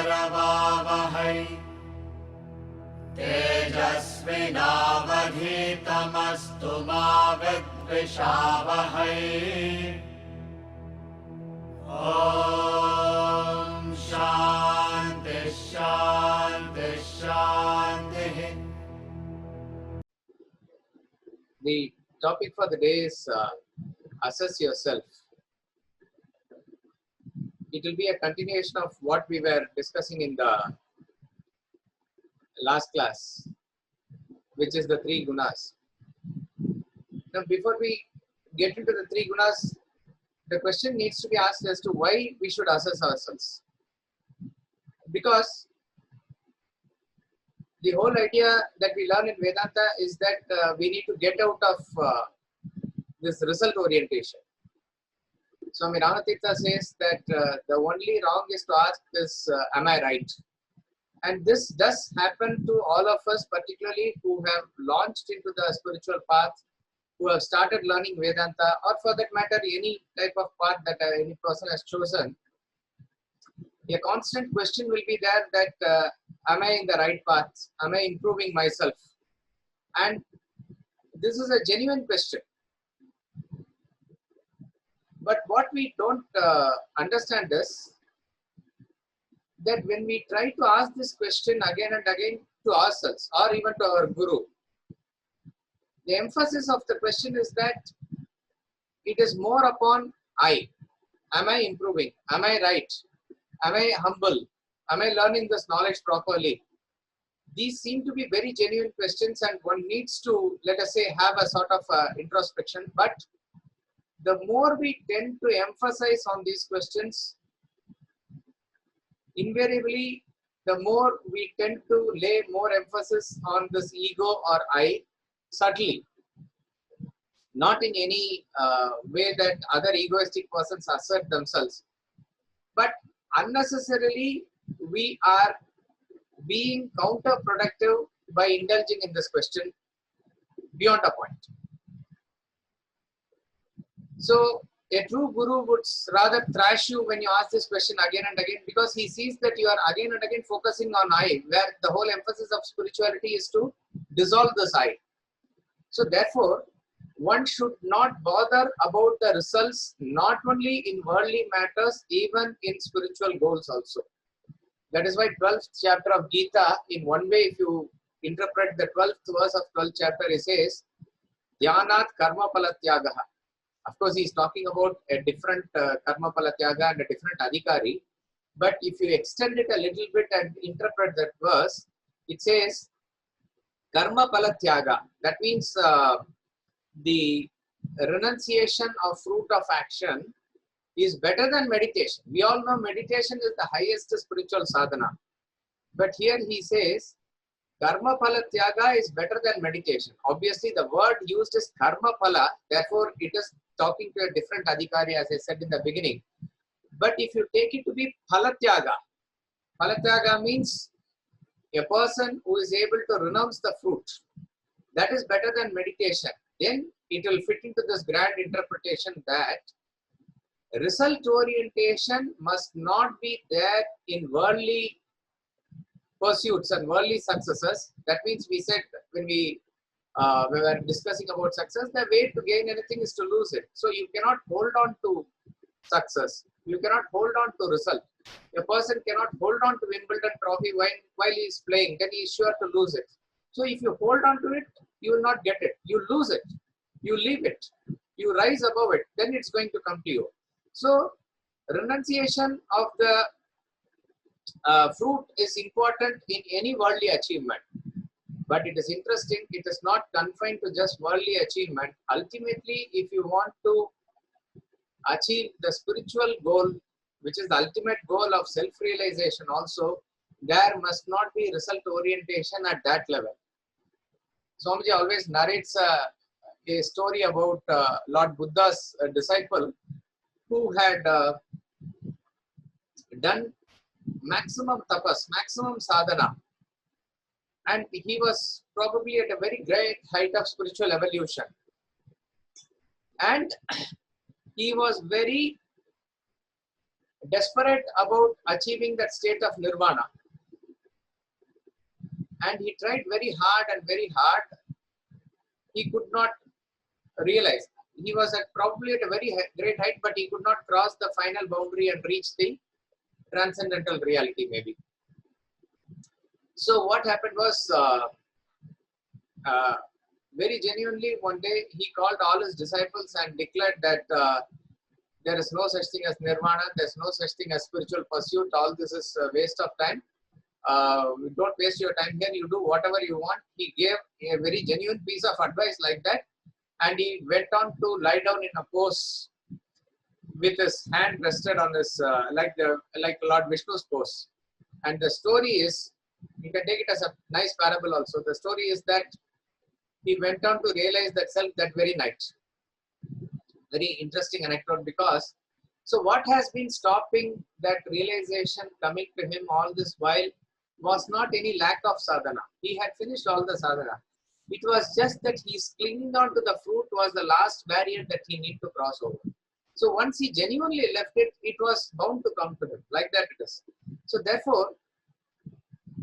करवावहै तेजस्विनावधीतमस्तु मा विद्विषावहै। ॐ शान्ति शान्ति शान्तिः। The topic for the day is assess yourself. It will be a continuation of what we were discussing in the last class, which is the three gunas. Now, before we get into the three gunas, the question needs to be asked as to why we should assess ourselves. Because the whole idea that we learn in Vedanta is that we need to get out of this result orientation. Swami Ramatirtha says that the only wrong is to ask is, am I right? And this does happen to all of us, particularly who have launched into the spiritual path, who have started learning Vedanta, or for that matter, any type of path that any person has chosen. A constant question will be there that, am I in the right path? Am I improving myself? And this is a genuine question. But what we don't understand is that when we try to ask this question again and again to ourselves or even to our guru, the emphasis of the question is that it is more upon I. Am I improving? Am I right? Am I humble? Am I learning this knowledge properly? These seem to be very genuine questions, and one needs to, let us say, have a sort of introspection. But the more we tend to emphasize on these questions, invariably, the more we tend to lay more emphasis on this ego or I, subtly. Not in any way that other egoistic persons assert themselves, but unnecessarily we are being counterproductive by indulging in this question beyond a point. So a true guru would rather thrash you when you ask this question again and again, because he sees that you are again and again focusing on I, where the whole emphasis of spirituality is to dissolve this I. So therefore, one should not bother about the results, not only in worldly matters, even in spiritual goals also. That is why 12th chapter of Gita, in one way, if you interpret the 12th verse of 12th chapter, it says, Dhyanat karma palatyagaha. Of course, he is talking about a different karma palatyaga and a different adhikari. But if you extend it a little bit and interpret that verse, it says, karma palatyaga. That means the renunciation of fruit of action is better than meditation. We all know meditation is the highest spiritual sadhana. But here he says, karma phala tyaga is better than meditation. Obviously, the word used is karma phala, therefore it is talking to a different adhikari, as I said in the beginning. But if you take it to be phala tyaga means a person who is able to renounce the fruit. That is better than meditation. Then it will fit into this grand interpretation that result orientation must not be there in worldly pursuits and worldly successes. That means we said when we were discussing about success, the way to gain anything is to lose it. So you cannot hold on to success. You cannot hold on to result. A person cannot hold on to Wimbledon trophy while he is playing, then he is sure to lose it. So if you hold on to it, you will not get it. You lose it. You leave it. You rise above it. Then it's going to come to you. So renunciation of the fruit is important in any worldly achievement. But it is interesting, it is not confined to just worldly achievement. Ultimately, if you want to achieve the spiritual goal, which is the ultimate goal of self-realization also, there must not be result orientation at that level. Swamiji always narrates a story about Lord Buddha's disciple who had done maximum tapas, maximum sadhana. And he was probably at a very great height of spiritual evolution. And he was very desperate about achieving that state of nirvana. And he tried very hard and very hard. He could not realize. He was probably at a very great height, but he could not cross the final boundary and reach the transcendental reality, maybe. So what happened was, very genuinely, one day he called all his disciples and declared that there is no such thing as nirvana, there's no such thing as spiritual pursuit, all this is a waste of time. Don't waste your time here, you do whatever you want. He gave a very genuine piece of advice like that, and he went on to lie down in a pose with his hand rested on his, like Lord Vishnu's pose. And the story is, you can take it as a nice parable also. The story is that he went on to realize that self that very night. Very interesting anecdote, because so what has been stopping that realization coming to him all this while was not any lack of sadhana. He had finished all the sadhana. It was just that he's clinging on to the fruit was the last barrier that he need to cross over. So once he genuinely left it, it was bound to come to him. Like that it is. So therefore,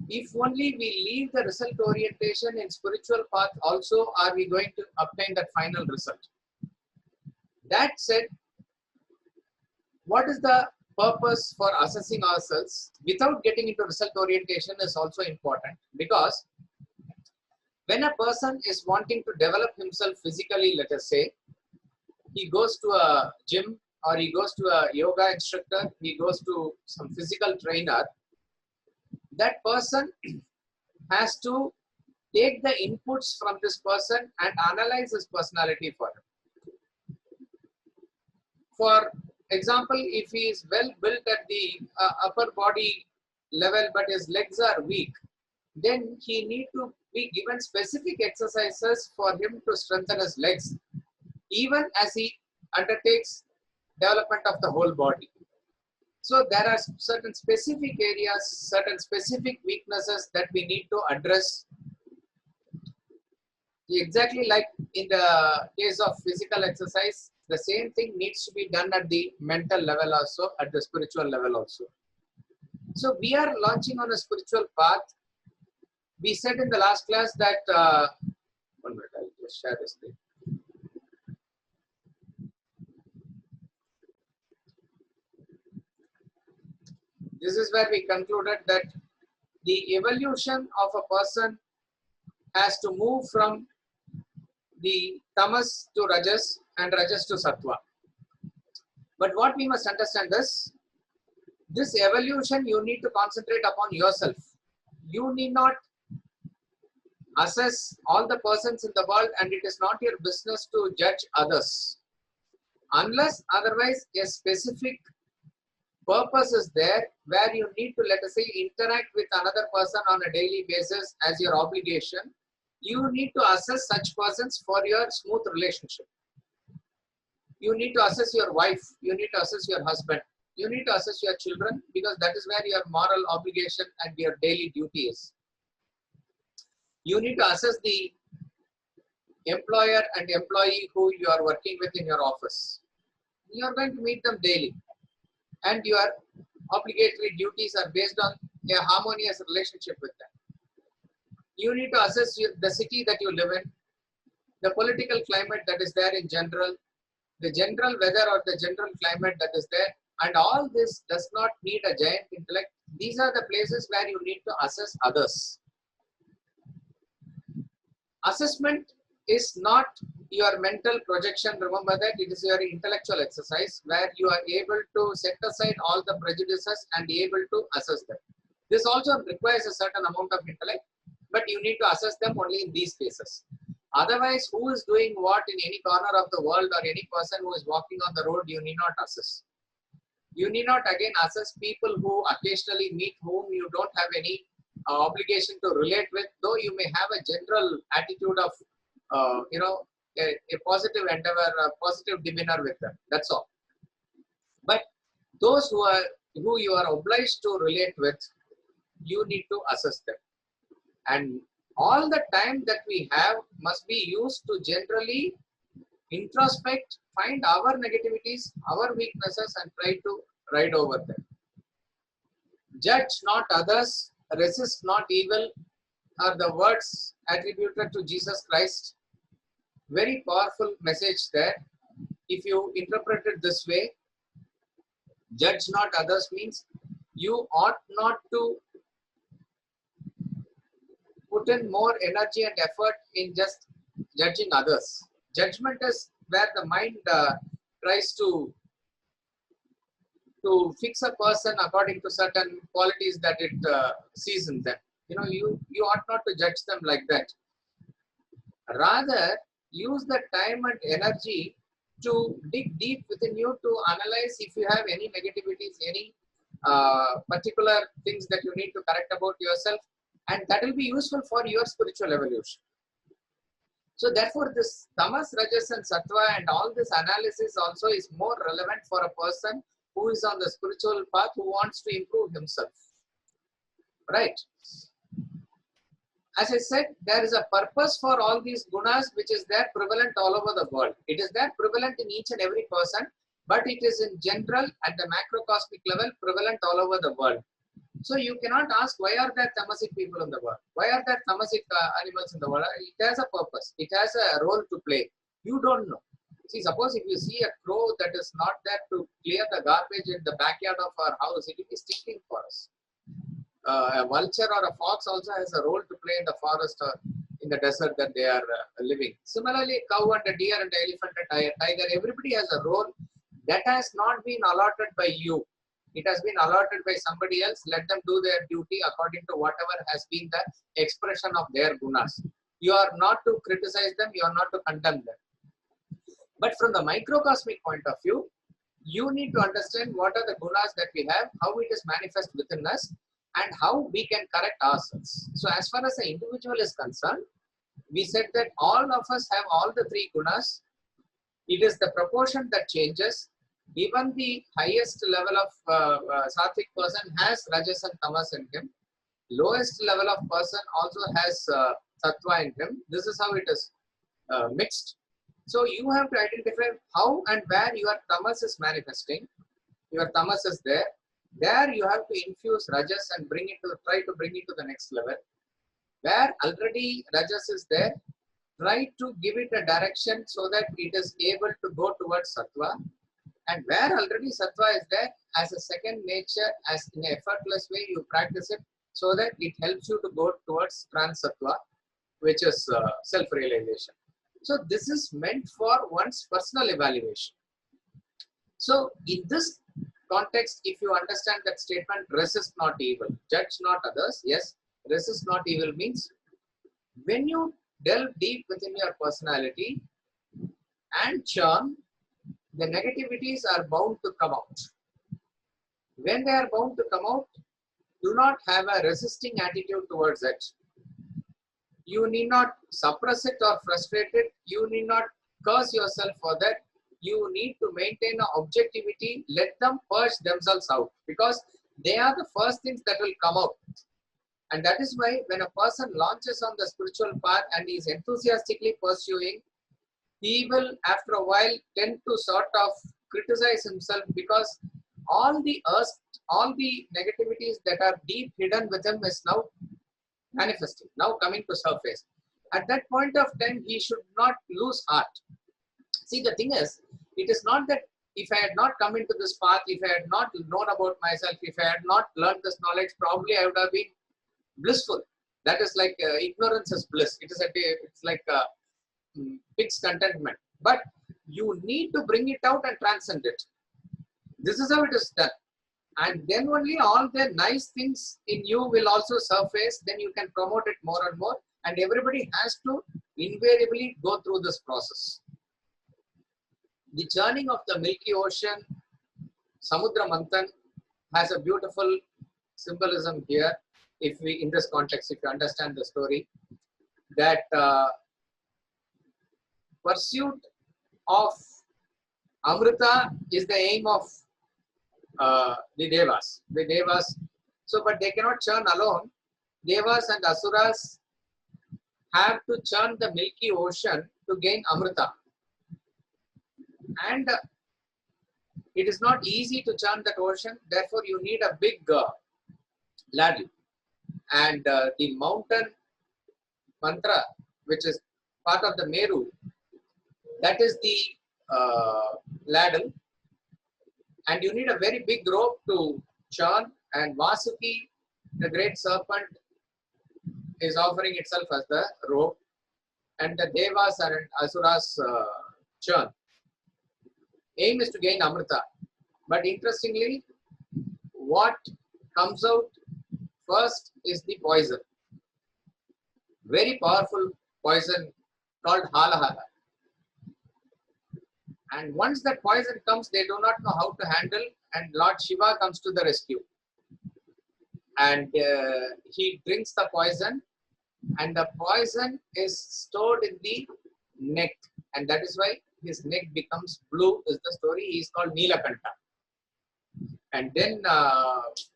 if only we leave the result orientation in spiritual path also, are we going to obtain that final result? That said, what is the purpose for assessing ourselves without getting into result orientation is also important, because when a person is wanting to develop himself physically, let us say, he goes to a gym or he goes to a yoga instructor, he goes to some physical trainer, that person has to take the inputs from this person and analyze his personality for him. For example, if he is well built at the upper body level but his legs are weak, then he need to be given specific exercises for him to strengthen his legs, even as he undertakes development of the whole body. So there are certain specific areas, certain specific weaknesses that we need to address. Exactly like in the case of physical exercise, the same thing needs to be done at the mental level also, at the spiritual level also. So we are launching on a spiritual path. We said in the last class that, 1 minute, I'll just share this thing. This is where we concluded that the evolution of a person has to move from the tamas to rajas and rajas to sattva. But what we must understand is, this evolution you need to concentrate upon yourself. You need not assess all the persons in the world, and it is not your business to judge others. Unless otherwise a specific purpose is there where you need to, let us say, interact with another person on a daily basis as your obligation, you need to assess such persons for your smooth relationship. You need to assess your wife, you need to assess your husband, you need to assess your children, because that is where your moral obligation and your daily duty is. You need to assess the employer and employee who you are working with in your office. You are going to meet them daily, and your obligatory duties are based on a harmonious relationship with them. You need to assess the city that you live in, the political climate that is there in general, the general weather or the general climate that is there, and all this does not need a giant intellect. These are the places where you need to assess others. Assessment is not your mental projection. Remember that it is your intellectual exercise where you are able to set aside all the prejudices and be able to assess them. This also requires a certain amount of intellect, but you need to assess them only in these cases. Otherwise, who is doing what in any corner of the world, or any person who is walking on the road, you need not assess. You need not again assess people who occasionally meet, whom you don't have any obligation to relate with, though you may have a general attitude of, a positive endeavor, a positive demeanor with them. That's all. But those who you are obliged to relate with, you need to assess them. And all the time that we have must be used to generally introspect, find our negativities, our weaknesses, and try to ride over them. Judge not others, resist not evil are the words attributed to Jesus Christ. Very powerful message there. If you interpret it this way, judge not others means you ought not to put in more energy and effort in just judging others. Judgment is where the mind tries to fix a person according to certain qualities that it sees in them. You ought not to judge them like that. Rather, use the time and energy to dig deep within you to analyze if you have any negativities, any particular things that you need to correct about yourself, and that will be useful for your spiritual evolution. So therefore, this tamas, rajas and sattva and all this analysis also is more relevant for a person who is on the spiritual path, who wants to improve himself. Right? As I said, there is a purpose for all these gunas which is there prevalent all over the world. It is there prevalent in each and every person, but it is in general at the macrocosmic level prevalent all over the world. So you cannot ask why are there tamasic people in the world? Why are there tamasic animals in the world? It has a purpose. It has a role to play. You don't know. See, suppose if you see a crow that is not there to clear the garbage in the backyard of our house, it will be stinking for us. A vulture or a fox also has a role to play in the forest or in the desert that they are living. Similarly, cow and a deer and elephant and tiger, everybody has a role that has not been allotted by you. It has been allotted by somebody else. Let them do their duty according to whatever has been the expression of their gunas. You are not to criticize them, you are not to condemn them. But from the microcosmic point of view, you need to understand what are the gunas that we have, how it is manifest within us, and how we can correct ourselves. So as far as the individual is concerned, we said that all of us have all the three gunas. It is the proportion that changes. Even the highest level of sattvic person has rajas and tamas in him. Lowest level of person also has sattva in him. This is how it is mixed. So you have to identify how and where your tamas is manifesting. Your tamas is there. There you have to infuse rajas and try to bring it to the next level. Where already rajas is there, try to give it a direction so that it is able to go towards sattva. And where already sattva is there, as a second nature, as in an effortless way, you practice it so that it helps you to go towards trans sattva, which is self-realization. So this is meant for one's personal evaluation. So in this context, if you understand that statement, resist not evil, judge not others. Yes, resist not evil means when you delve deep within your personality and churn, the negativities are bound to come out. When they are bound to come out, do not have a resisting attitude towards it. You need not suppress it or frustrate it. You need not curse yourself for that. You need to maintain an objectivity. Let them purge themselves out because they are the first things that will come out. And that is why when a person launches on the spiritual path and is enthusiastically pursuing, he will after a while tend to sort of criticize himself because all the negativities that are deep hidden with him is now manifesting, now coming to surface. At that point of time, he should not lose heart. See, the thing is, it is not that if I had not come into this path, if I had not known about myself, if I had not learned this knowledge, probably I would have been blissful. That is like ignorance is bliss. It's like pig's contentment. But you need to bring it out and transcend it. This is how it is done. And then only all the nice things in you will also surface. Then you can promote it more and more. And everybody has to invariably go through this process. The churning of the Milky Ocean, Samudra Manthan, has a beautiful symbolism here. If we, in this context, if you understand the story, that pursuit of Amrita is the aim of the Devas. The Devas, so but they cannot churn alone. Devas and Asuras have to churn the Milky Ocean to gain Amrita. And It is not easy to chant that ocean. Therefore, you need a big ladle. And the mountain mantra, which is part of the Meru, that is the ladle. And you need a very big rope to chant. And Vasuki, the great serpent, is offering itself as the rope. And the Devas and Asuras churn. Aim is to gain Amrita. But interestingly, what comes out first is the poison. Very powerful poison called Halahala. And once that poison comes, they do not know how to handle, and Lord Shiva comes to the rescue. And he drinks the poison, and the poison is stored in the neck, and that is why his neck becomes blue, is the story. He is called Neelakanta. And then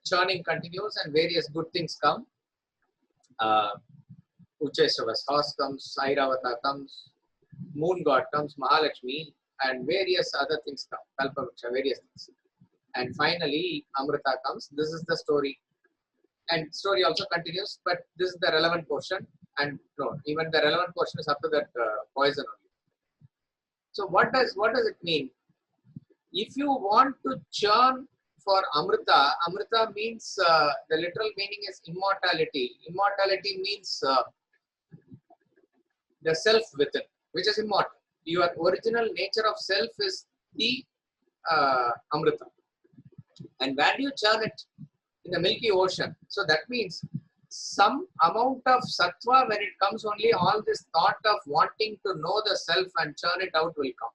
churning continues and various good things come. Ucheshava's horse comes, Airavata comes, moon god comes, Mahalakshmi, and various other things come, Kalpavriksha, various things. And finally, Amrita comes. This is the story. And story also continues, but this is the relevant portion. And no, even the relevant portion is up to that poison only. So what does it mean? If you want to churn for Amrita, Amrita means, the literal meaning is immortality. Immortality means the self within, which is immortal. Your original nature of self is the Amrita. And where do you churn it? In the Milky Ocean. So that means some amount of sattva, when it comes only, all this thought of wanting to know the self and churn it out will come.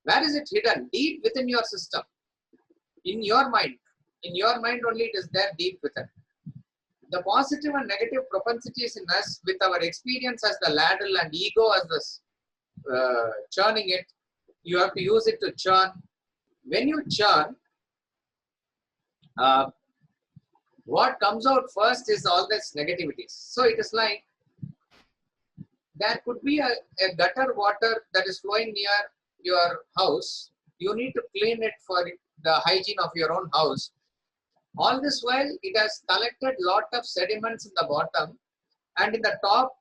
Where is it hidden? Deep within your system. In your mind. In your mind only it is there, deep within. The positive and negative propensities in us, with our experience as the ladle and ego as the churning it, you have to use it to churn. When you churn, what comes out first is all this negativities. So it is like, there could be a gutter water that is flowing near your house. You need to clean it for the hygiene of your own house. All this while, it has collected lot of sediments in the bottom, and in the top,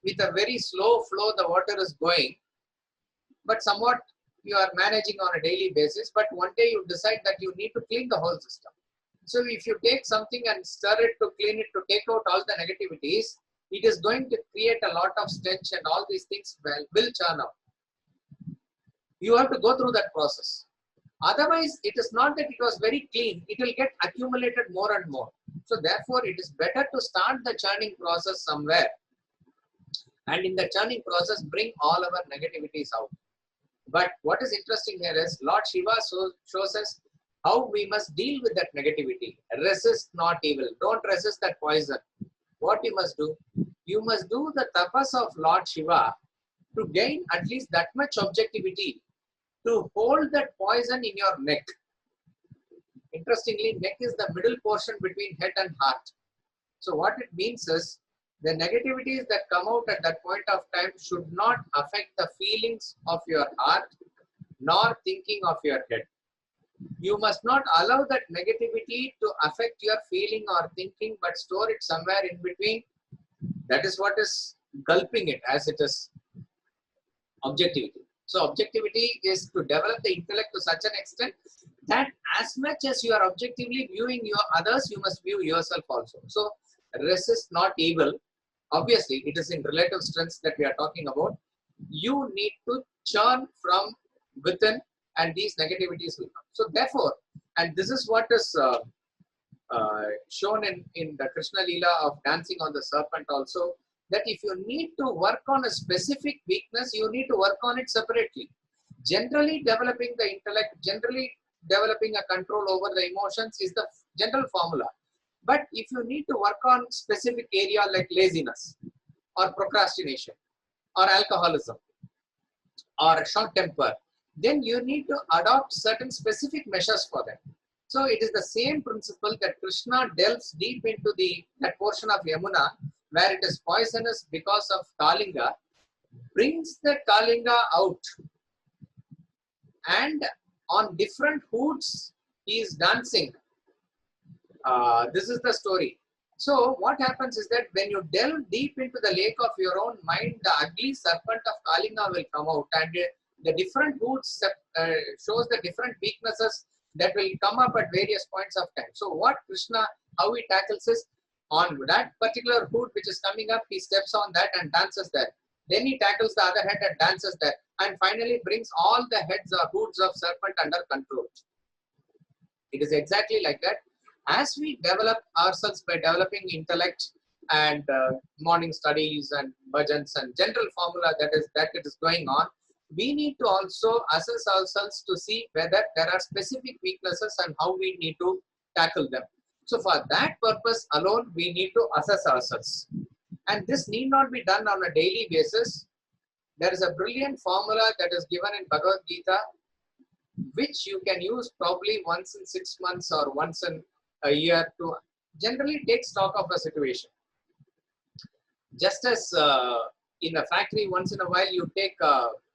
with a very slow flow, the water is going. But somewhat you are managing on a daily basis. But one day you decide that you need to clean the whole system. So if you take something and stir it to clean it, to take out all the negativities, it is going to create a lot of stench, and all these things will churn out. You have to go through that process. Otherwise, it is not that it was very clean. It will get accumulated more and more. So therefore, it is better to start the churning process somewhere. And in the churning process, bring all our negativities out. But what is interesting here is, Lord Shiva shows us how we must deal with that negativity. Resist not evil. Don't resist that poison. What you must do? You must do the tapas of Lord Shiva to gain at least that much objectivity, to hold that poison in your neck. Interestingly, neck is the middle portion between head and heart. So what it means is, the negativities that come out at that point of time should not affect the feelings of your heart, nor thinking of your head. You must not allow that negativity to affect your feeling or thinking, but store it somewhere in between. That is what is gulping it, as it is objectivity. So objectivity is to develop the intellect to such an extent that as much as you are objectively viewing your others, you must view yourself also. So resist not evil. Obviously, it is in relative strengths that we are talking about. You need to churn from within, and these negativities will come. So therefore, and this is what is shown in the Krishna Leela of dancing on the serpent also, that if you need to work on a specific weakness, you need to work on it separately. Generally developing the intellect, generally developing a control over the emotions is the general formula. But if you need to work on specific area like laziness or procrastination or alcoholism or short temper, then you need to adopt certain specific measures for them. So it is the same principle that Krishna delves deep into that portion of Yamuna where it is poisonous because of Kalinga, brings the Kalinga out and on different hoods he is dancing. This is the story. So what happens is that when you delve deep into the lake of your own mind, the ugly serpent of Kalinga will come out, and the different hoods shows the different weaknesses that will come up at various points of time. So what Krishna, how he tackles is, on that particular hood which is coming up, he steps on that and dances there. Then he tackles the other head and dances there, and finally brings all the heads or hoods of serpent under control. It is exactly like that. As we develop ourselves by developing intellect and morning studies and bhajans and general formula that it is going on, we need to also assess ourselves to see whether there are specific weaknesses and how we need to tackle them. So for that purpose alone, we need to assess ourselves. And this need not be done on a daily basis. There is a brilliant formula that is given in Bhagavad Gita, which you can use probably once in 6 months or once in a year to generally take stock of a situation. Just as in a factory, once in a while you take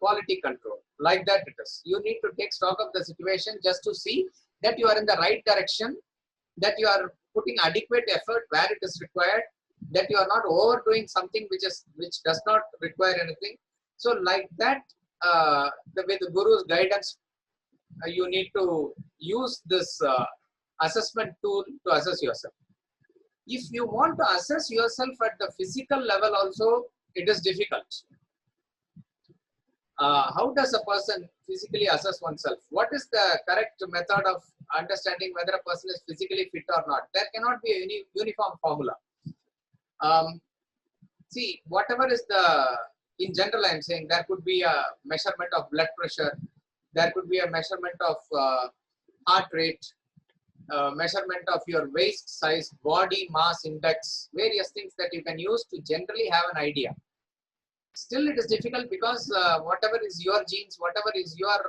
quality control. Like that it is. You need to take stock of the situation just to see that you are in the right direction, that you are putting adequate effort where it is required, that you are not overdoing something which does not require anything. So like that, with the Guru's guidance, you need to use this assessment tool to assess yourself. If you want to assess yourself at the physical level also, it is difficult. How does a person physically assess oneself? What is the correct method of understanding whether a person is physically fit or not? There cannot be any uniform formula. See, whatever is in general I am saying, there could be a measurement of blood pressure, there could be a measurement of heart rate, measurement of your waist size, body mass index, various things that you can use to generally have an idea. Still it is difficult because whatever is your genes, whatever is your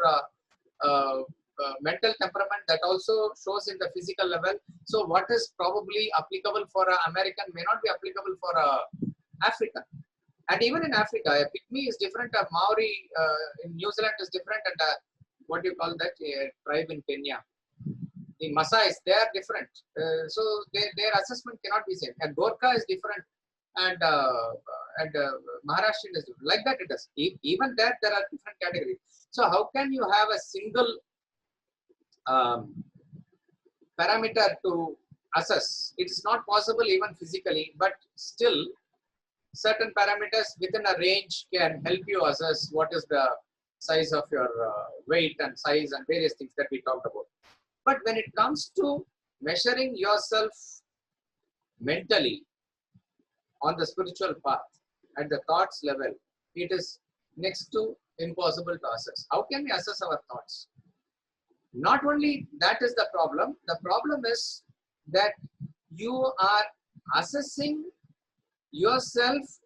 mental temperament, that also shows in the physical level. So what is probably applicable for an American may not be applicable for an African. And even in Africa, a pygmy is different, a Maori in New Zealand is different, and what do you call that, a tribe in Kenya, the Maasais, they are different. So their assessment cannot be same. And Gorkha is different, and Maharashtrian is different. Like that it is. Even there are different categories. So how can you have a single parameter to assess? It is not possible even physically, but still certain parameters within a range can help you assess what is the size of your weight and size and various things that we talked about. But when it comes to measuring yourself mentally on the spiritual path at the thoughts level, it is next to impossible to assess. How can we assess our thoughts? Not only that is the problem is that you are assessing yourself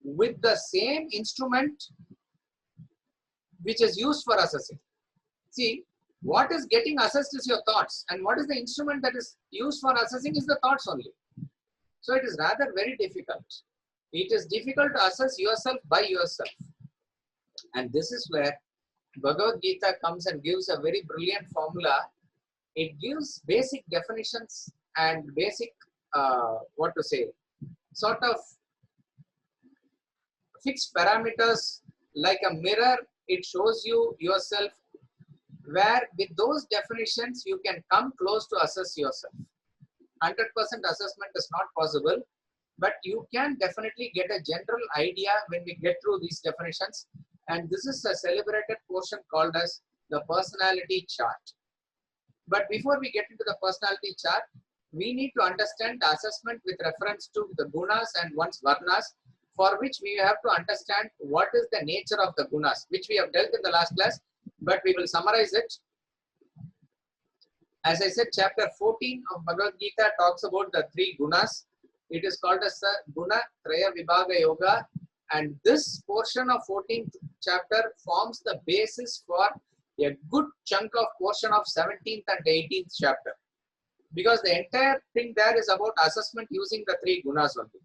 with the same instrument which is used for assessing. See, what is getting assessed is your thoughts, and what is the instrument that is used for assessing is the thoughts only. So it is rather very difficult. It is difficult to assess yourself by yourself. And this is where Bhagavad Gita comes and gives a very brilliant formula. It gives basic definitions and basic, sort of fixed parameters. Like a mirror, it shows you yourself, where with those definitions you can come close to assess yourself. 100% assessment is not possible, but you can definitely get a general idea when we get through these definitions. And this is a celebrated portion called as the personality chart. But before we get into the personality chart, we need to understand the assessment with reference to the Gunas and one's Varnas, for which we have to understand what is the nature of the Gunas, which we have dealt in the last class, but we will summarize it. As I said, chapter 14 of Bhagavad Gita talks about the 3 Gunas. It is called as the Guna Traya Vibhaga Yoga, and this portion of 14th chapter forms the basis for a good chunk of portion of 17th and 18th chapter, because the entire thing there is about assessment using the 3 Gunas only.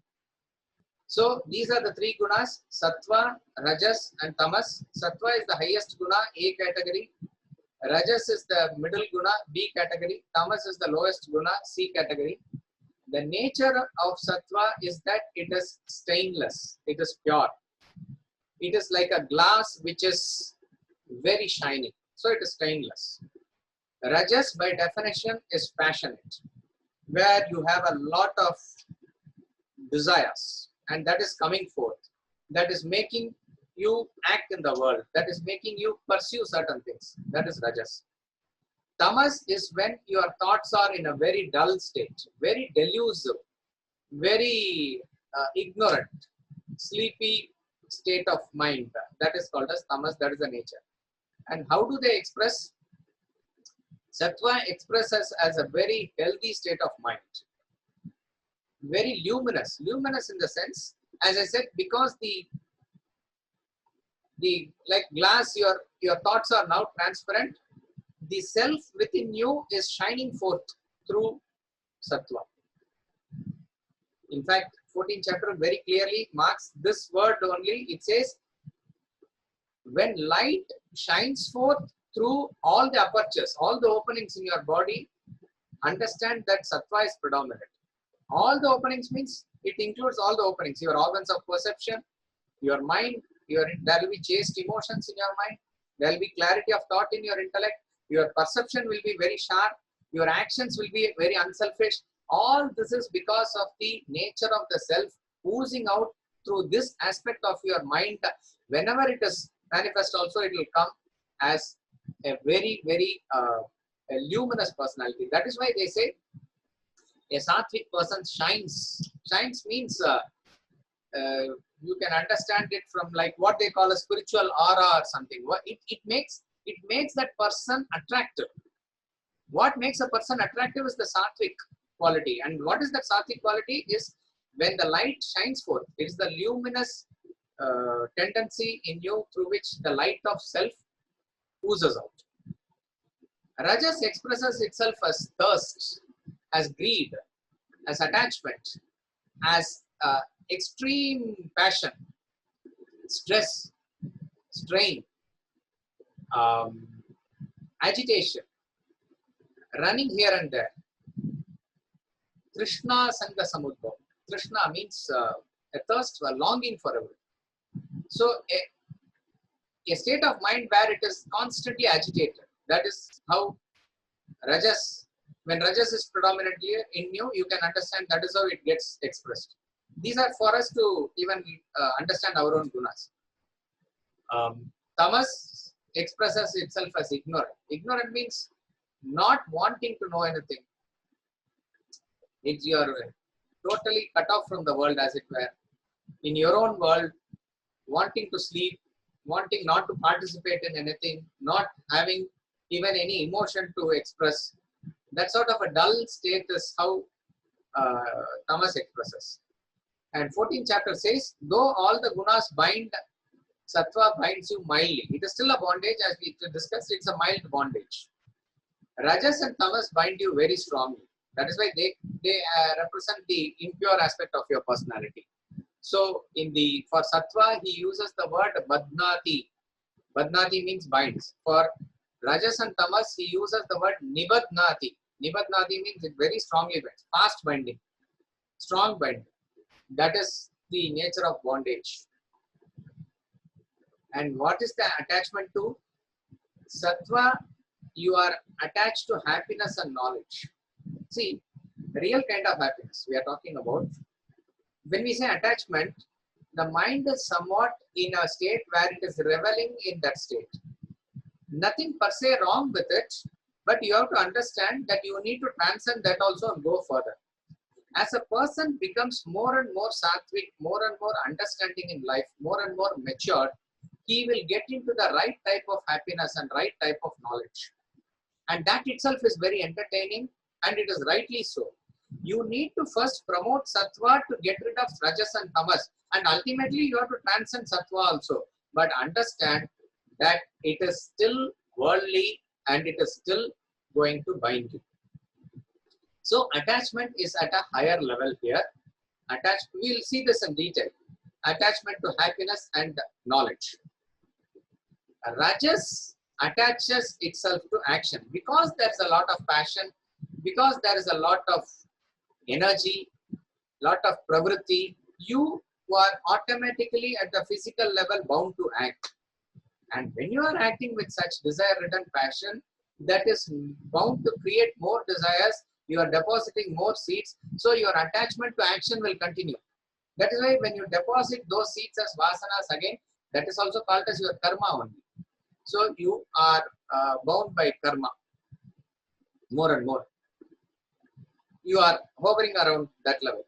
So these are the 3 Gunas: Sattva, Rajas and Tamas. Sattva is the highest Guna, A category. Rajas is the middle guna, B category. Tamas is the lowest guna, C category. The nature of sattva is that it is stainless, it is pure. It is like a glass which is very shiny, so it is stainless. Rajas by definition is passionate, where you have a lot of desires and that is coming forth, that is making you act in the world, that is making you pursue certain things. That is Rajas. Tamas is when your thoughts are in a very dull state, very delusive, very ignorant, sleepy state of mind. That is called as tamas, that is the nature. And how do they express? Sattva expresses as a very healthy state of mind. Very luminous. Luminous in the sense, as I said, because the like glass, your thoughts are now transparent. The self within you is shining forth through sattva. In fact, 14th chapter very clearly marks this word only. It says, when light shines forth through all the apertures, all the openings in your body, understand that sattva is predominant. All the openings means it includes all the openings, your organs of perception, your mind, there will be chaste emotions in your mind, there will be clarity of thought in your intellect, your perception will be very sharp, your actions will be very unselfish. All this is because of the nature of the self oozing out through this aspect of your mind. Whenever it is manifest also, it will come as a very, very a luminous personality. That is why they say a sattvic person shines. Shines means you can understand it from like what they call a spiritual aura or something. It makes that person attractive. What makes a person attractive is the sattvic quality. And what is that sattvic quality? Is when the light shines forth. It is the luminous tendency in you through which the light of self oozes out. Rajas expresses itself as thirst, as greed, as attachment, as extreme passion, stress, strain, agitation, running here and there. Trishna Sanga Samudbhav. Trishna means a thirst, a longing for everything. So a state of mind where it is constantly agitated. That is how Rajas, when Rajas is predominantly in you, you can understand that is how it gets expressed. These are for us to even understand our own gunas. Tamas expresses itself as ignorant. Ignorant means not wanting to know anything. It's you're totally cut off from the world, as it were. In your own world, wanting to sleep, wanting not to participate in anything, not having even any emotion to express. That sort of a dull state is how Tamas expresses. And 14th chapter says, though all the gunas bind, sattva binds you mildly. It is still a bondage, as we discussed, it's a mild bondage. Rajas and Tamas bind you very strongly. That is why they represent the impure aspect of your personality. So for sattva, he uses the word badnati. Badnati means binds. For Rajas and Tamas, he uses the word nibadnati. Nibadnati means it very strongly binds, fast binding, strong binding. That is the nature of bondage. And what is the attachment to? Sattva, you are attached to happiness and knowledge. See, the real kind of happiness we are talking about. When we say attachment, the mind is somewhat in a state where it is reveling in that state. Nothing per se wrong with it, but you have to understand that you need to transcend that also and go further. As a person becomes more and more sattvic, more and more understanding in life, more and more matured, he will get into the right type of happiness and right type of knowledge. And that itself is very entertaining, and it is rightly so. You need to first promote sattva to get rid of rajas and tamas, and ultimately you have to transcend sattva also. But understand that it is still worldly and it is still going to bind you. So attachment is at a higher level here. We will see this in detail. Attachment to happiness and knowledge. Rajas attaches itself to action. Because there's a lot of passion, because there is a lot of energy, lot of pravritti, you are automatically at the physical level bound to act. And when you are acting with such desire-ridden passion, that is bound to create more desires, you are depositing more seeds, so your attachment to action will continue. That is why when you deposit those seeds as vasanas again, that is also called as your karma only. So you are bound by karma more and more. You are hovering around that level.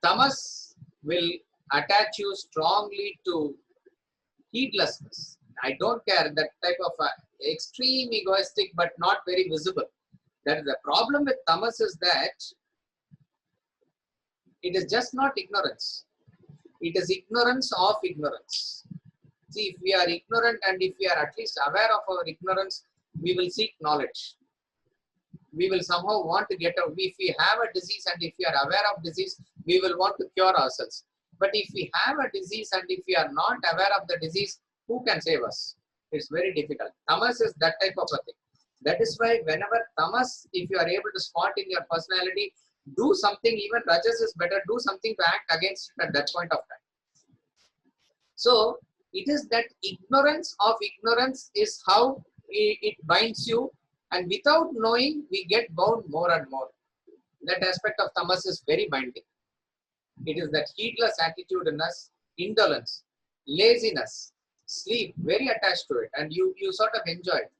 Tamas will attach you strongly to heedlessness. I don't care, that type of extreme egoistic but not very visible. That is the problem with tamas, is that it is just not ignorance. It is ignorance of ignorance. See, if we are ignorant and if we are at least aware of our ignorance, we will seek knowledge. We will somehow want to get out. If we have a disease and if we are aware of disease, we will want to cure ourselves. But if we have a disease and if we are not aware of the disease, who can save us? It's very difficult. Tamas is that type of a thing. That is why whenever tamas, if you are able to spot in your personality, do something. Even rajas is better, do something to act against it at that point of time. So it is that ignorance of ignorance is how it binds you, and without knowing we get bound more and more. That aspect of tamas is very binding. It is that heedless attitude in us, indolence, laziness, sleep, very attached to it, and you sort of enjoy it.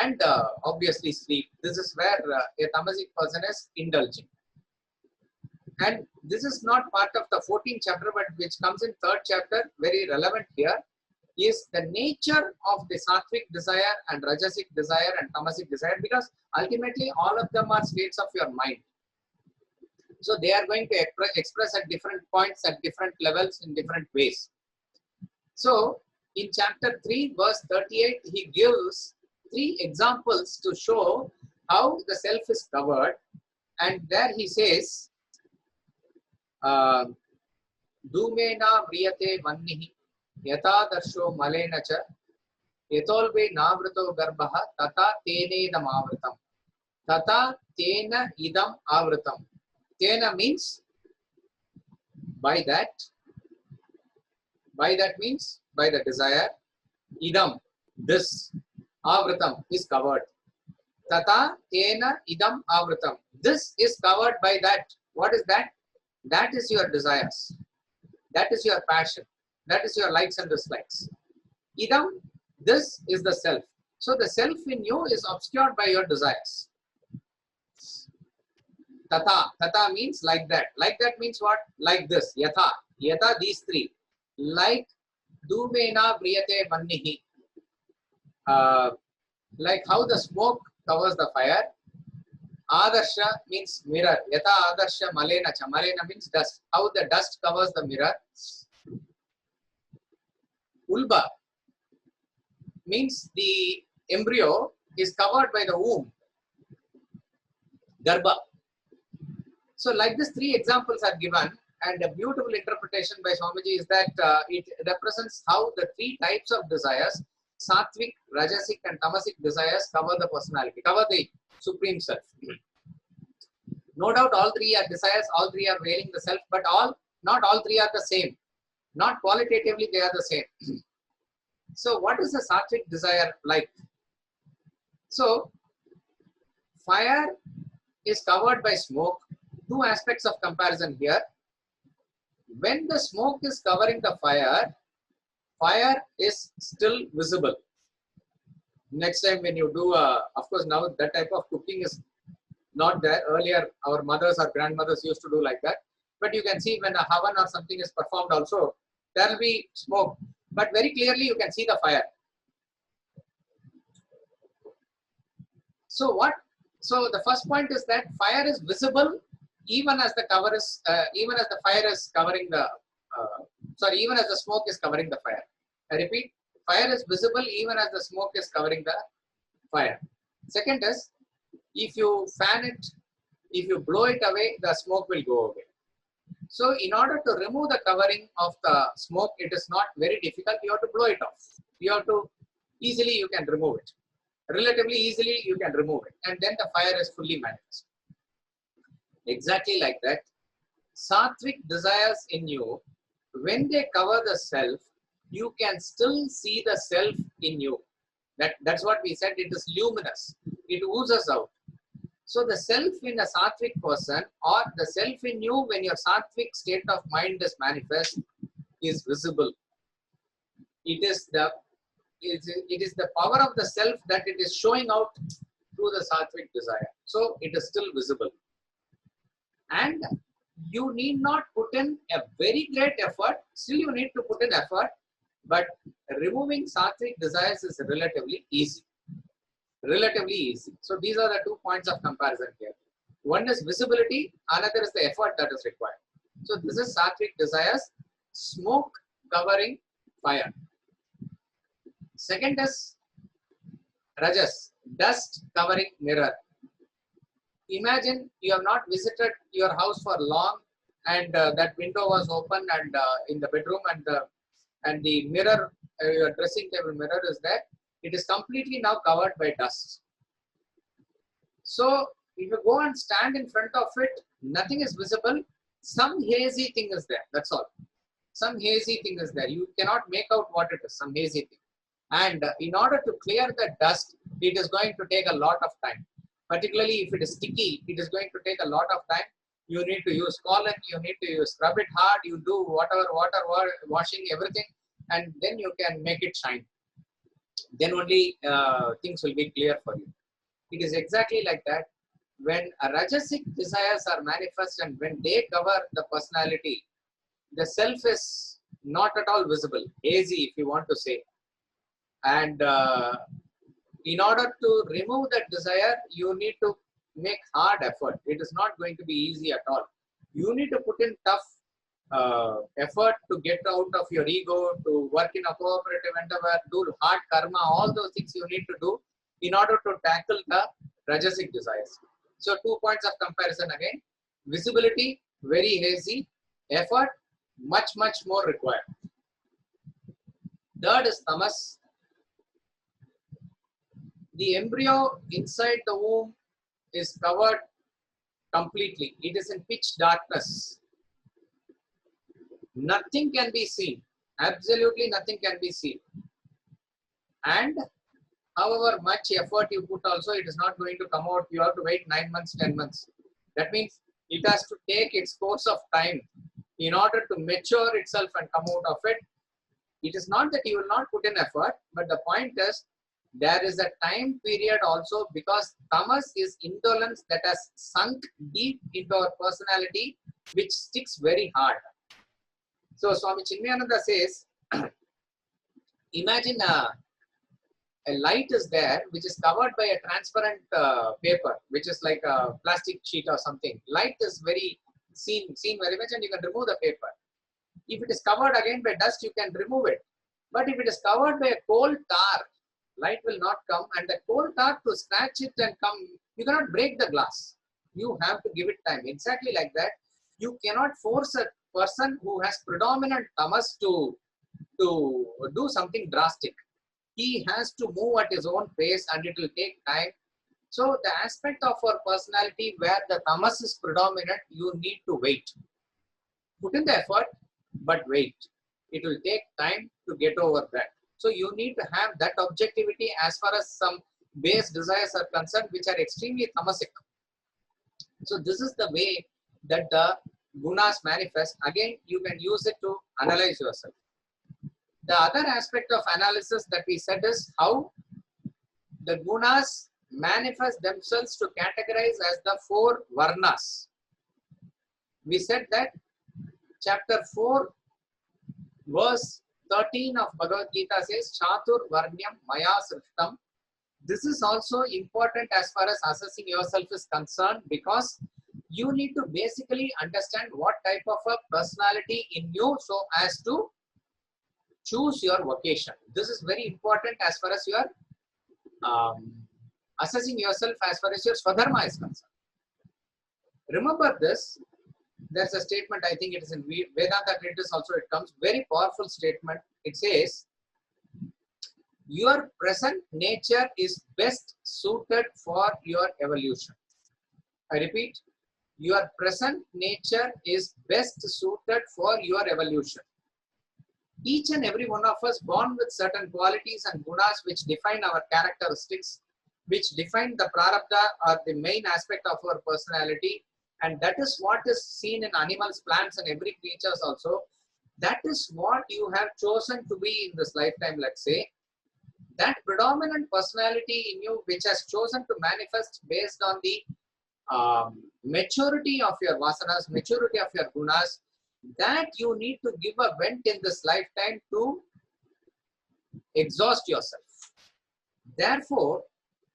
And obviously sleep. This is where a tamasic person is indulging. And this is not part of the 14th chapter, but which comes in 3rd chapter, very relevant here, is the nature of the sattvic desire and rajasic desire and tamasic desire, because ultimately all of them are states of your mind. So they are going to express at different points, at different levels, in different ways. So in chapter 3, verse 38, he gives 3 examples to show how the self is covered. And there he says, Dhumena vriyate vannihi yata darsho malena cha yatolve navrito garbaha tata tene idam avritam. Tata tena idam avritam. Tena means by that. By that means by the desire. Idam, this. Avritam is covered. Tata tena idam avritam. This is covered by that. What is that? That is your desires. That is your passion. That is your likes and dislikes. Idam, this is the self. So the self in you is obscured by your desires. Tata. Tata means like that. Like that means what? Like this. Yatha. Yatha, these 3. Like Dhumena vriyate vannihi. Like how the smoke covers the fire. Adarsha means mirror. Yatha adarsha malena cha. Malena means dust. How the dust covers the mirror. Ulba means the embryo is covered by the womb. Garbha. So like this, 3 examples are given, and a beautiful interpretation by Swamiji is that it represents how the 3 types of desires, sattvic, rajasic and tamasic desires, cover the personality, cover the supreme self. No doubt all 3 are desires, all 3 are veiling the self, but not all 3 are the same. Not qualitatively they are the same. So what is the sattvic desire like? So fire is covered by smoke. 2 aspects of comparison here. When the smoke is covering the fire, fire is still visible. Next time when you do, of course now that type of cooking is not there. Earlier our mothers or grandmothers used to do like that. But you can see when a havan or something is performed also, there will be smoke. But very clearly you can see the fire. So what? So the first point is that fire is visible even as the cover is, even as the fire is covering the, even as the smoke is covering the fire. I repeat, fire is visible even as the smoke is covering the fire. Second is, if you fan it, if you blow it away, the smoke will go away. So in order to remove the covering of the smoke, it is not very difficult. You have to blow it off. You have to easily you can remove it. Relatively easily you can remove it, and then the fire is fully manifest. Exactly like that, sattvic desires in you, when they cover the self, you can still see the self in you. That's what we said, it is luminous, it oozes out. So the self in a sattvic person, or the self in you when your sattvic state of mind is manifest, is visible. It is the power of the self that it is showing out through the sattvic desire. So it is still visible. And you need not put in a very great effort. Still you need to put in effort, but removing sattvic desires is relatively easy. Relatively easy. So these are the 2 points of comparison here. One is visibility, another is the effort that is required. So this is sattvic desires, smoke covering fire. Second is rajas, dust covering mirror. Imagine you have not visited your house for long, and that window was open, and in the bedroom, and the mirror, your dressing table mirror is there. It is completely now covered by dust. So if you go and stand in front of it, nothing is visible. Some hazy thing is there. That's all. Some hazy thing is there. You cannot make out what it is. Some hazy thing. And in order to clear the dust, it is going to take a lot of time. Particularly if it is sticky, it is going to take a lot of time. You need to use cotton, you need to scrub it hard, you do whatever, water, washing, everything, and then you can make it shine. Then only things will be clear for you. It is exactly like that. When rajasic desires are manifest and when they cover the personality, the self is not at all visible, hazy if you want to say. And in order to remove that desire, you need to make hard effort. It is not going to be easy at all. You need to put in tough effort to get out of your ego, to work in a cooperative endeavor, do hard karma, all those things you need to do in order to tackle the rajasic desires. So 2 points of comparison again. Visibility, very hazy. Effort, much more required. Third is tamas. The embryo inside the womb is covered completely. It is in pitch darkness. Nothing can be seen. Absolutely nothing can be seen. And however much effort you put also, it is not going to come out. You have to wait 9 months, 10 months. That means it has to take its course of time in order to mature itself and come out of it. It is not that you will not put in effort, but the point is there is a time period also, because tamas is indolence that has sunk deep into our personality, which sticks very hard. So Swami Chinmayananda says, imagine a light is there which is covered by a transparent paper, which is like a plastic sheet or something. Light is very seen very much, and you can remove the paper. If it is covered again by dust, you can remove it. But if it is covered by a coal tar, light will not come, and the coal tar, to scratch it and come, you cannot break the glass. You have to give it time. Exactly like that. You cannot force a person who has predominant tamas to do something drastic. He has to move at his own pace, and it will take time. So the aspect of our personality where the tamas is predominant, you need to wait. Put in the effort, but wait. It will take time to get over that. So you need to have that objectivity as far as some base desires are concerned, which are extremely tamasic. So this is the way that the gunas manifest. Again, you can use it to analyze yourself. The other aspect of analysis that we said is how the gunas manifest themselves to categorize as the 4 varnas. We said that chapter 4, verse 13 of Bhagavad Gita says, Chatur Varnyam Maya Srishtam. This is also important as far as assessing yourself is concerned, because you need to basically understand what type of a personality in you, so as to choose your vocation. This is very important as far as your assessing yourself as far as your Swadharma is concerned. Remember this. There's a statement, I think it is in Vedanta Treatise also, it comes, very powerful statement. It says, Your present nature is best suited for your evolution. I repeat, your present nature is best suited for your evolution. Each and every one of us born with certain qualities and gunas which define our characteristics, which define the prarabdha or the main aspect of our personality. And that is what is seen in animals, plants and every creatures also. That is what you have chosen to be in this lifetime, let's say. That predominant personality in you which has chosen to manifest based on the maturity of your vasanas, maturity of your gunas, that you need to give a vent in this lifetime to exhaust yourself. Therefore,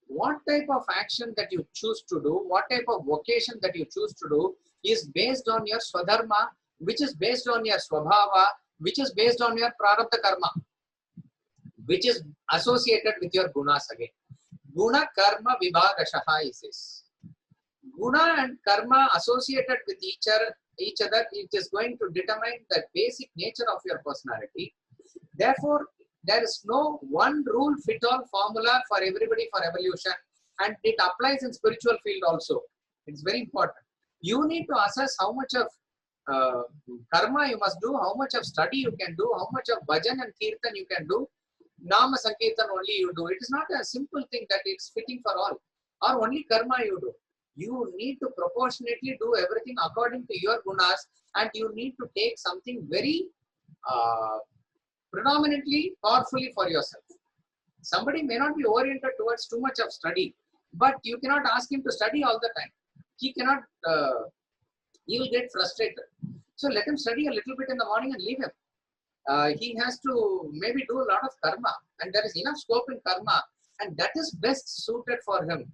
what type of action that you choose to do, what type of vocation that you choose to do is based on your swadharma, which is based on your swabhava, which is based on your prarabdha karma, which is associated with your gunas again. Guna karma vibhagashaha is this. Guna and karma associated with each other, it is going to determine the basic nature of your personality. Therefore, there is no one rule fit all formula for everybody for evolution, and it applies in spiritual field also. It's very important. You need to assess how much of karma you must do, how much of study you can do, how much of bhajan and kirtan you can do. Nama sankirtan only you do. It is not a simple thing that it's fitting for all, or only karma you do. You need to proportionately do everything according to your gunas, and you need to take something very predominantly powerfully for yourself. Somebody may not be oriented towards too much of study, but you cannot ask him to study all the time. He cannot, he will get frustrated. So let him study a little bit in the morning and leave him. He has to maybe do a lot of karma, and there is enough scope in karma, and that is best suited for him.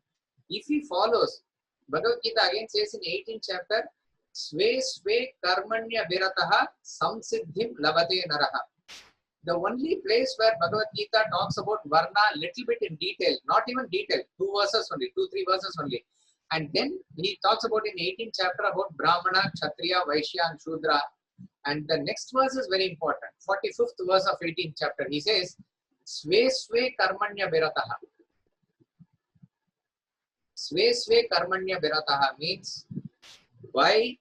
If he follows, Bhagavad Gita again says in 18th chapter, Sve Sve Karmanya Virataha Samsiddhim Labate Naraha. The only place where Bhagavad Gita talks about Varna little bit in detail, not even detail, 2 verses only, 2-3 verses only. And then he talks about in 18th chapter about Brahmana, Kshatriya, Vaishya and Shudra. And the next verse is very important. 45th verse of 18th chapter. He says, Sve Sve Karmanya Virataha. Sve Sve Karmanya Virataha means by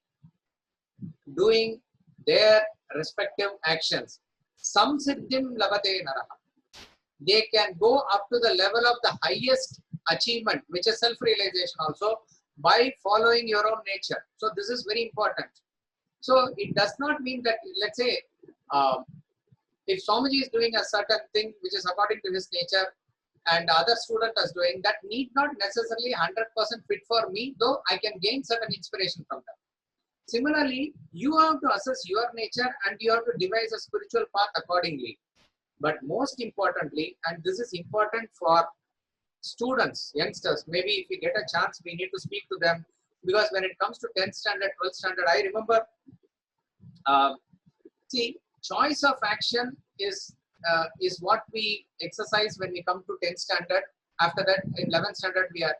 doing their respective actions, Samsiddhim Labate Naraha. They can go up to the level of the highest achievement, which is self-realization also, by following your own nature. So this is very important. So it does not mean that, let's say, if Swamiji is doing a certain thing which is according to his nature, and the other student is doing, that need not necessarily 100% fit for me, though I can gain certain inspiration from them. Similarly, you have to assess your nature and you have to devise a spiritual path accordingly. But most importantly, and this is important for students, youngsters, maybe if we get a chance, we need to speak to them, because when it comes to 10th standard, 12th standard, I remember, see, choice of action is what we exercise when we come to 10th standard. After that, in 11th standard, we are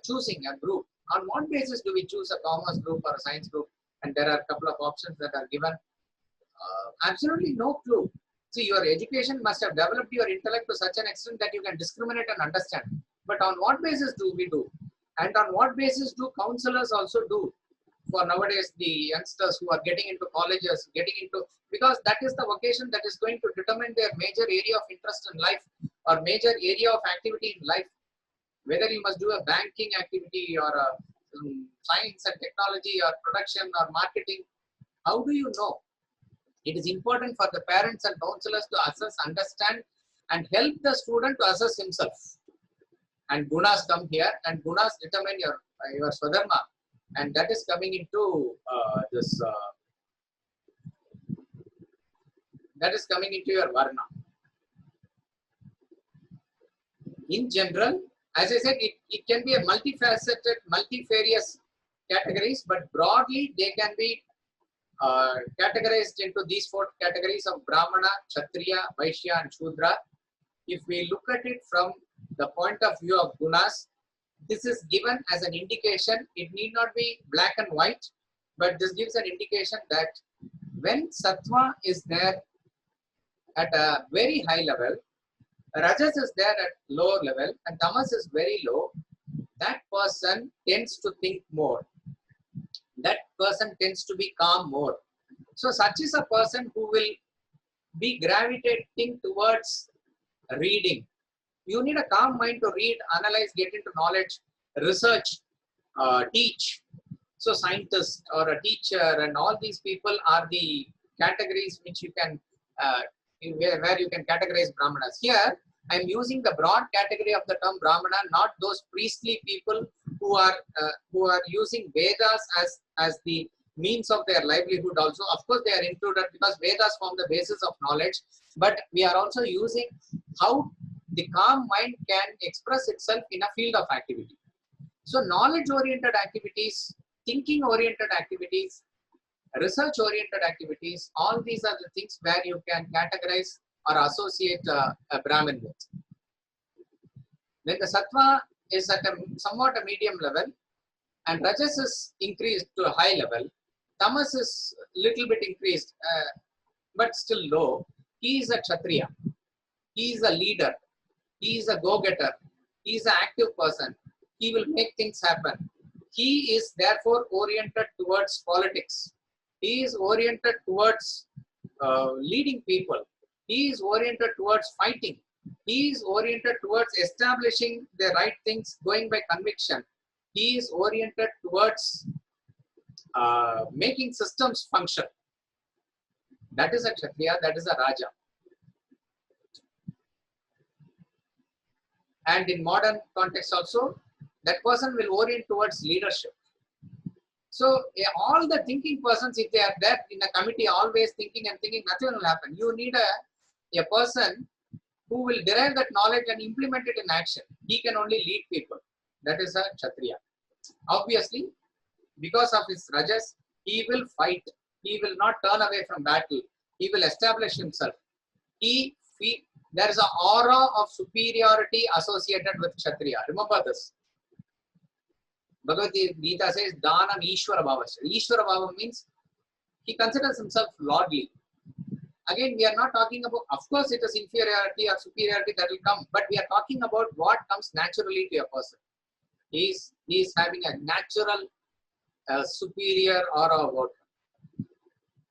choosing a group. On what basis do we choose a commerce group or a science group? And there are a couple of options that are given. Absolutely no clue. See, your education must have developed your intellect to such an extent that you can discriminate and understand. But on what basis do we do? And on what basis do counselors also do? For nowadays, the youngsters who are getting into colleges, because that is the vocation that is going to determine their major area of interest in life or major area of activity in life. Whether you must do a banking activity or a science and technology or production or marketing, how do you know? It is important for the parents and counselors to assess, understand, and help the student to assess himself. And gunas come here, and gunas determine your swadharma, and that is coming into that is coming into your varna. In general, as I said, it can be a multifaceted, multifarious categories, but broadly they can be categorized into these 4 categories of Brahmana, Kshatriya, Vaishya and Shudra. If we look at it from the point of view of gunas, this is given as an indication. It need not be black and white, but this gives an indication that when sattva is there at a very high level, Rajas is there at low level and tamas is very low. That person tends to think more. That person tends to be calm more. So such is a person who will be gravitating towards reading. You need a calm mind to read, analyze, get into knowledge, research, teach. So scientist or a teacher and all these people are the categories which you can, where you can categorize Brahmanas. Here, I am using the broad category of the term Brahmana, not those priestly people who are using Vedas as the means of their livelihood also. Of course, they are included because Vedas form the basis of knowledge, but we are also using how the calm mind can express itself in a field of activity. So knowledge-oriented activities, thinking-oriented activities, research-oriented activities, all these are the things where you can categorize or associate a Brahmin with. When the Sattva is at somewhat a medium level and Rajas is increased to a high level, Tamas is little bit increased but still low, he is a Kshatriya, he is a leader, he is a go-getter, he is an active person, he will make things happen. He is therefore oriented towards politics. He is oriented towards leading people. He is oriented towards fighting. He is oriented towards establishing the right things, going by conviction. He is oriented towards making systems function. That is a Kshatriya, that is a Raja. And in modern context also, that person will orient towards leadership. So all the thinking persons, if they are there in a committee, always thinking and thinking, nothing will happen. You need a person who will derive that knowledge and implement it in action. He can only lead people. That is a Kshatriya. Obviously, because of his Rajas, he will fight. He will not turn away from battle. He will establish himself. There is an aura of superiority associated with Kshatriya. Remember this. Bhagavad Gita says, Dhanam Ishwara Bhavasya. Ishwara Bhava means he considers himself lordly. Again, we are not talking about, of course, it is inferiority or superiority that will come, but we are talking about what comes naturally to a person. He is having a natural superior aura about him.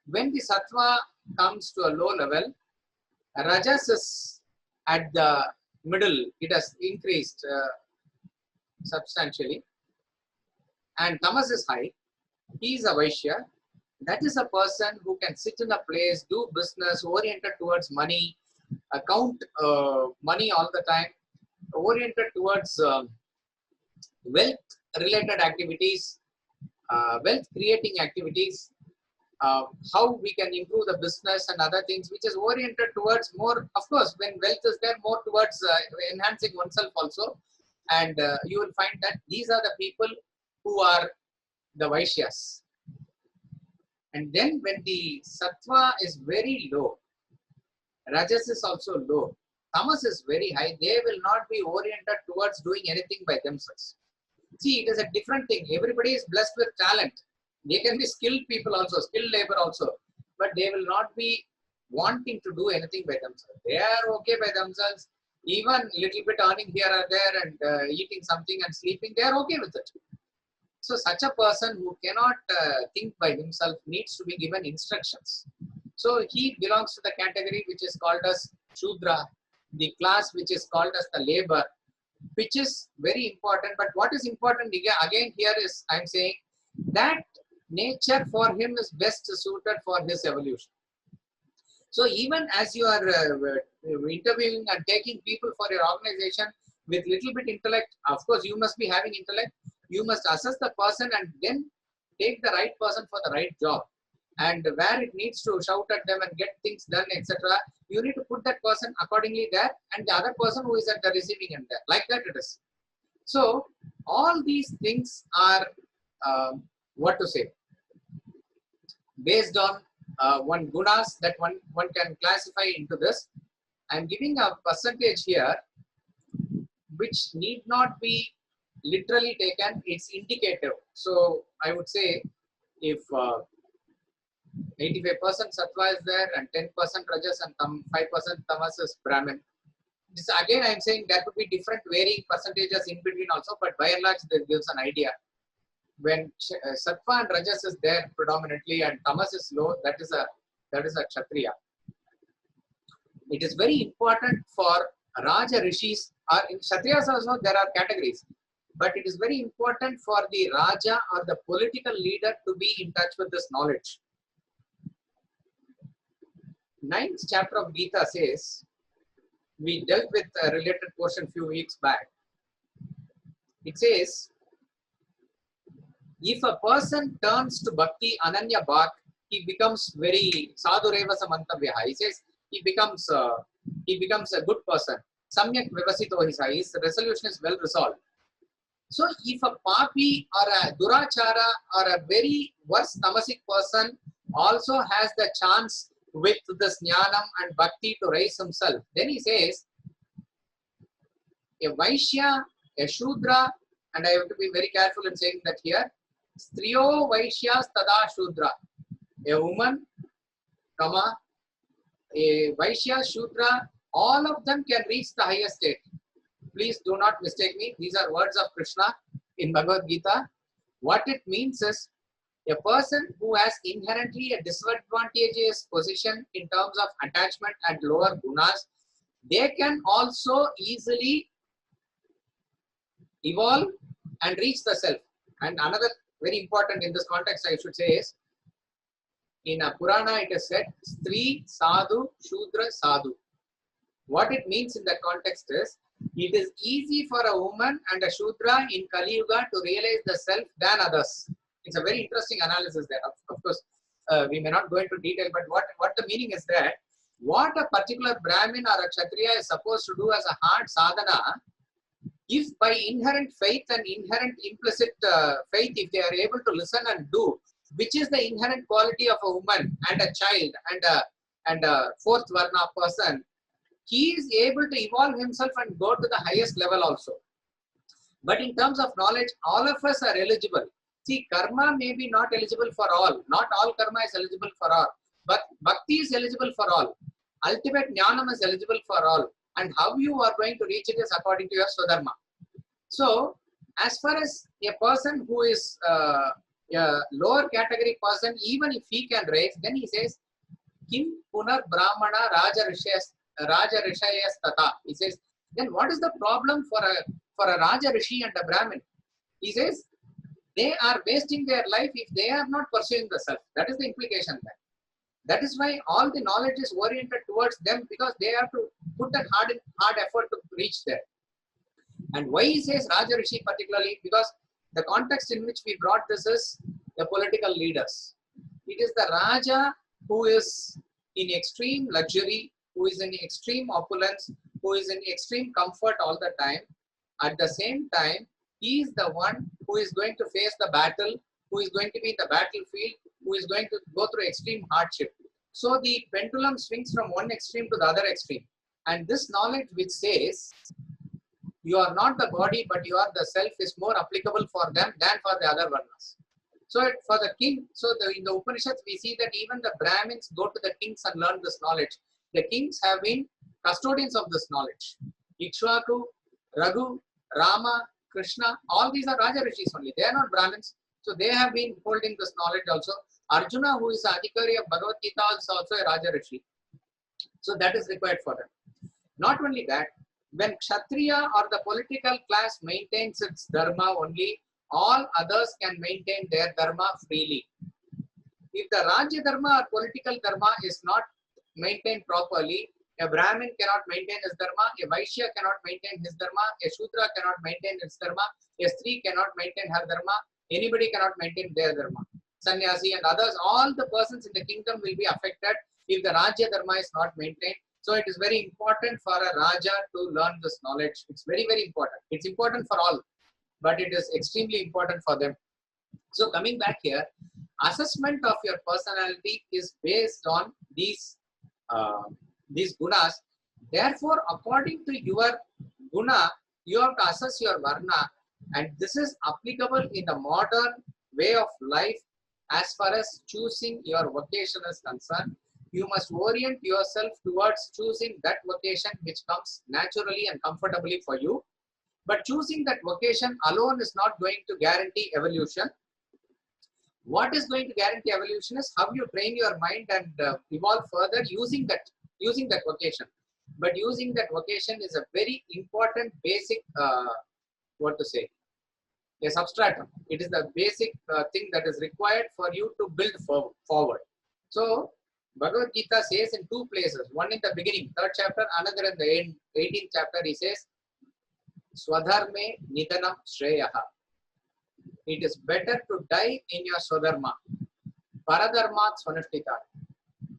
When the Sattva comes to a low level, Rajas is at the middle, it has increased substantially. And Tamas is high, he is a Vaishya. That is a person who can sit in a place, do business, oriented towards money, count money all the time, oriented towards wealth-related activities, wealth-creating activities, how we can improve the business and other things, which is oriented towards more, of course, when wealth is there, more towards enhancing oneself also. And you will find that these are the people who are the Vaishyas. And then when the Sattva is very low, Rajas is also low, Tamas is very high, they will not be oriented towards doing anything by themselves. See, it is a different thing. Everybody is blessed with talent. They can be skilled people also, skilled labor also, but they will not be wanting to do anything by themselves. They are okay by themselves, even little bit earning here or there and eating something and sleeping, they are okay with it. So such a person who cannot think by himself needs to be given instructions. So he belongs to the category which is called as Shudra, the class which is called as the labor, which is very important. But what is important again here is, I am saying that nature for him is best suited for his evolution. So even as you are interviewing and taking people for your organization with little bit intellect, of course you must be having intellect. You must assess the person and then take the right person for the right job. And where it needs to shout at them and get things done, etc., you need to put that person accordingly there, and the other person who is at the receiving end there. Like that it is. So all these things are, what to say, based on one gunas that one can classify into this. I am giving a percentage here, which need not be literally taken, it's indicative. So I would say if 85% Sattva is there and 10% Rajas and 5% Tamas is Brahmin, This again, I am saying there could be different varying percentages in between also, but by and large, this gives an idea. When Sattva and Rajas is there predominantly and Tamas is low, that is a Kshatriya. It is very important for Raja Rishis. In Kshatriyas also there are categories, but it is very important for the Raja or the political leader to be in touch with this knowledge. 9th chapter of Gita says, we dealt with a related portion few weeks back. It says, if a person turns to Bhakti Ananya Bhak, he becomes very Sadhureva Samantavyaha. He says he becomes a good person. Samyak Vivasito, his resolution is well resolved. So if a papi or a durachara or a very worse tamasic person also has the chance with this jnanam and bhakti to raise himself, then he says a Vaishya, a Shudra, and I have to be very careful in saying that here, Striyo Vaishyas Tada Shudra, a woman, comma, a Vaishya, Shudra, all of them can reach the highest state. Please do not mistake me. These are words of Krishna in Bhagavad Gita. What it means is a person who has inherently a disadvantageous position in terms of attachment and lower gunas, they can also easily evolve and reach the self. And another very important in this context, I should say, is in a Purana it is said, Stri Sadhu Shudra Sadhu. What it means in that context is, it is easy for a woman and a Shudra in Kali Yuga to realize the self than others. It's a very interesting analysis there. Of course, we may not go into detail, but what the meaning is that what a particular Brahmin or a Kshatriya is supposed to do as a hard sadhana, if by inherent faith and inherent implicit faith, if they are able to listen and do, which is the inherent quality of a woman and a child and a fourth Varna person, he is able to evolve himself and go to the highest level also. But in terms of knowledge, all of us are eligible. See, karma may be not eligible for all. Not all karma is eligible for all. But bhakti is eligible for all. Ultimate jnanam is eligible for all. And how you are going to reach it is according to your swadharma. So, as far as a person who is a lower category person, even if he can raise, then he says, Kim punar brahmana raja rishayas tata. He says, then what is the problem for a Raja Rishi and a Brahmin? He says, they are wasting their life if they are not pursuing the self. That is the implication there. That is why all the knowledge is oriented towards them, because they have to put that hard effort to reach there. And why he says Raja Rishi particularly? Because the context in which we brought this is the political leaders. It is the Raja who is in extreme luxury, who is in extreme opulence, who is in extreme comfort all the time. At the same time, he is the one who is going to face the battle, who is going to be in the battlefield, who is going to go through extreme hardship. So the pendulum swings from one extreme to the other extreme. And this knowledge which says, you are not the body, but you are the self, is more applicable for them than for the other Varnas. So for the king, in the Upanishads, we see that even the Brahmins go to the kings and learn this knowledge. The kings have been custodians of this knowledge. Ikshvaku, Raghu, Rama, Krishna, all these are Raja Rishis only. They are not Brahmins. So they have been holding this knowledge also. Arjuna, who is the Adhikari of Bhagavad Gita, is also a Raja Rishi. So that is required for them. Not only that, when Kshatriya or the political class maintains its dharma only, all others can maintain their dharma freely. If the Rajya dharma or political dharma is not maintained properly, a Brahmin cannot maintain his dharma, a Vaishya cannot maintain his dharma, a Shudra cannot maintain his dharma, a Stree cannot maintain her dharma, anybody cannot maintain their dharma. Sannyasi and others, all the persons in the kingdom will be affected if the Rajya dharma is not maintained. So it is very important for a Raja to learn this knowledge. It's very, very important. It's important for all, but it is extremely important for them. So coming back here, assessment of your personality is based on these gunas. Therefore, according to your guna, you have to assess your varna, and this is applicable in the modern way of life as far as choosing your vocation is concerned. You must orient yourself towards choosing that vocation which comes naturally and comfortably for you. But choosing that vocation alone is not going to guarantee evolution. What is going to guarantee evolution is how you train your mind and evolve further using that vocation. But using that vocation is a very important basic, what to say, a substratum. It is the basic thing that is required for you to build forward. So Bhagavad Gita says in two places, one in the beginning, 3rd chapter, another in the end, 18th chapter, he says, Swadharme Nidanam Shreyaha. It is better to die in your Swadharma. Paradharma Swanashtita.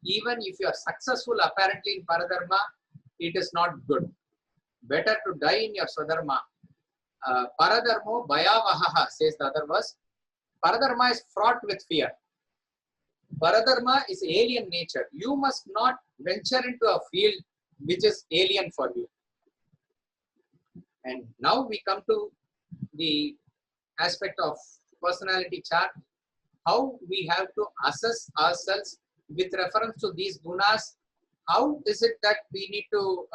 Even if you are successful apparently in Paradharma, it is not good. Better to die in your Swadharma. Paradharmo Bhayavahaha, says the other verse. Paradharma is fraught with fear. Paradharma is alien nature. You must not venture into a field which is alien for you. And now we come to the aspect of personality chart, how we have to assess ourselves with reference to these gunas. How is it that we need to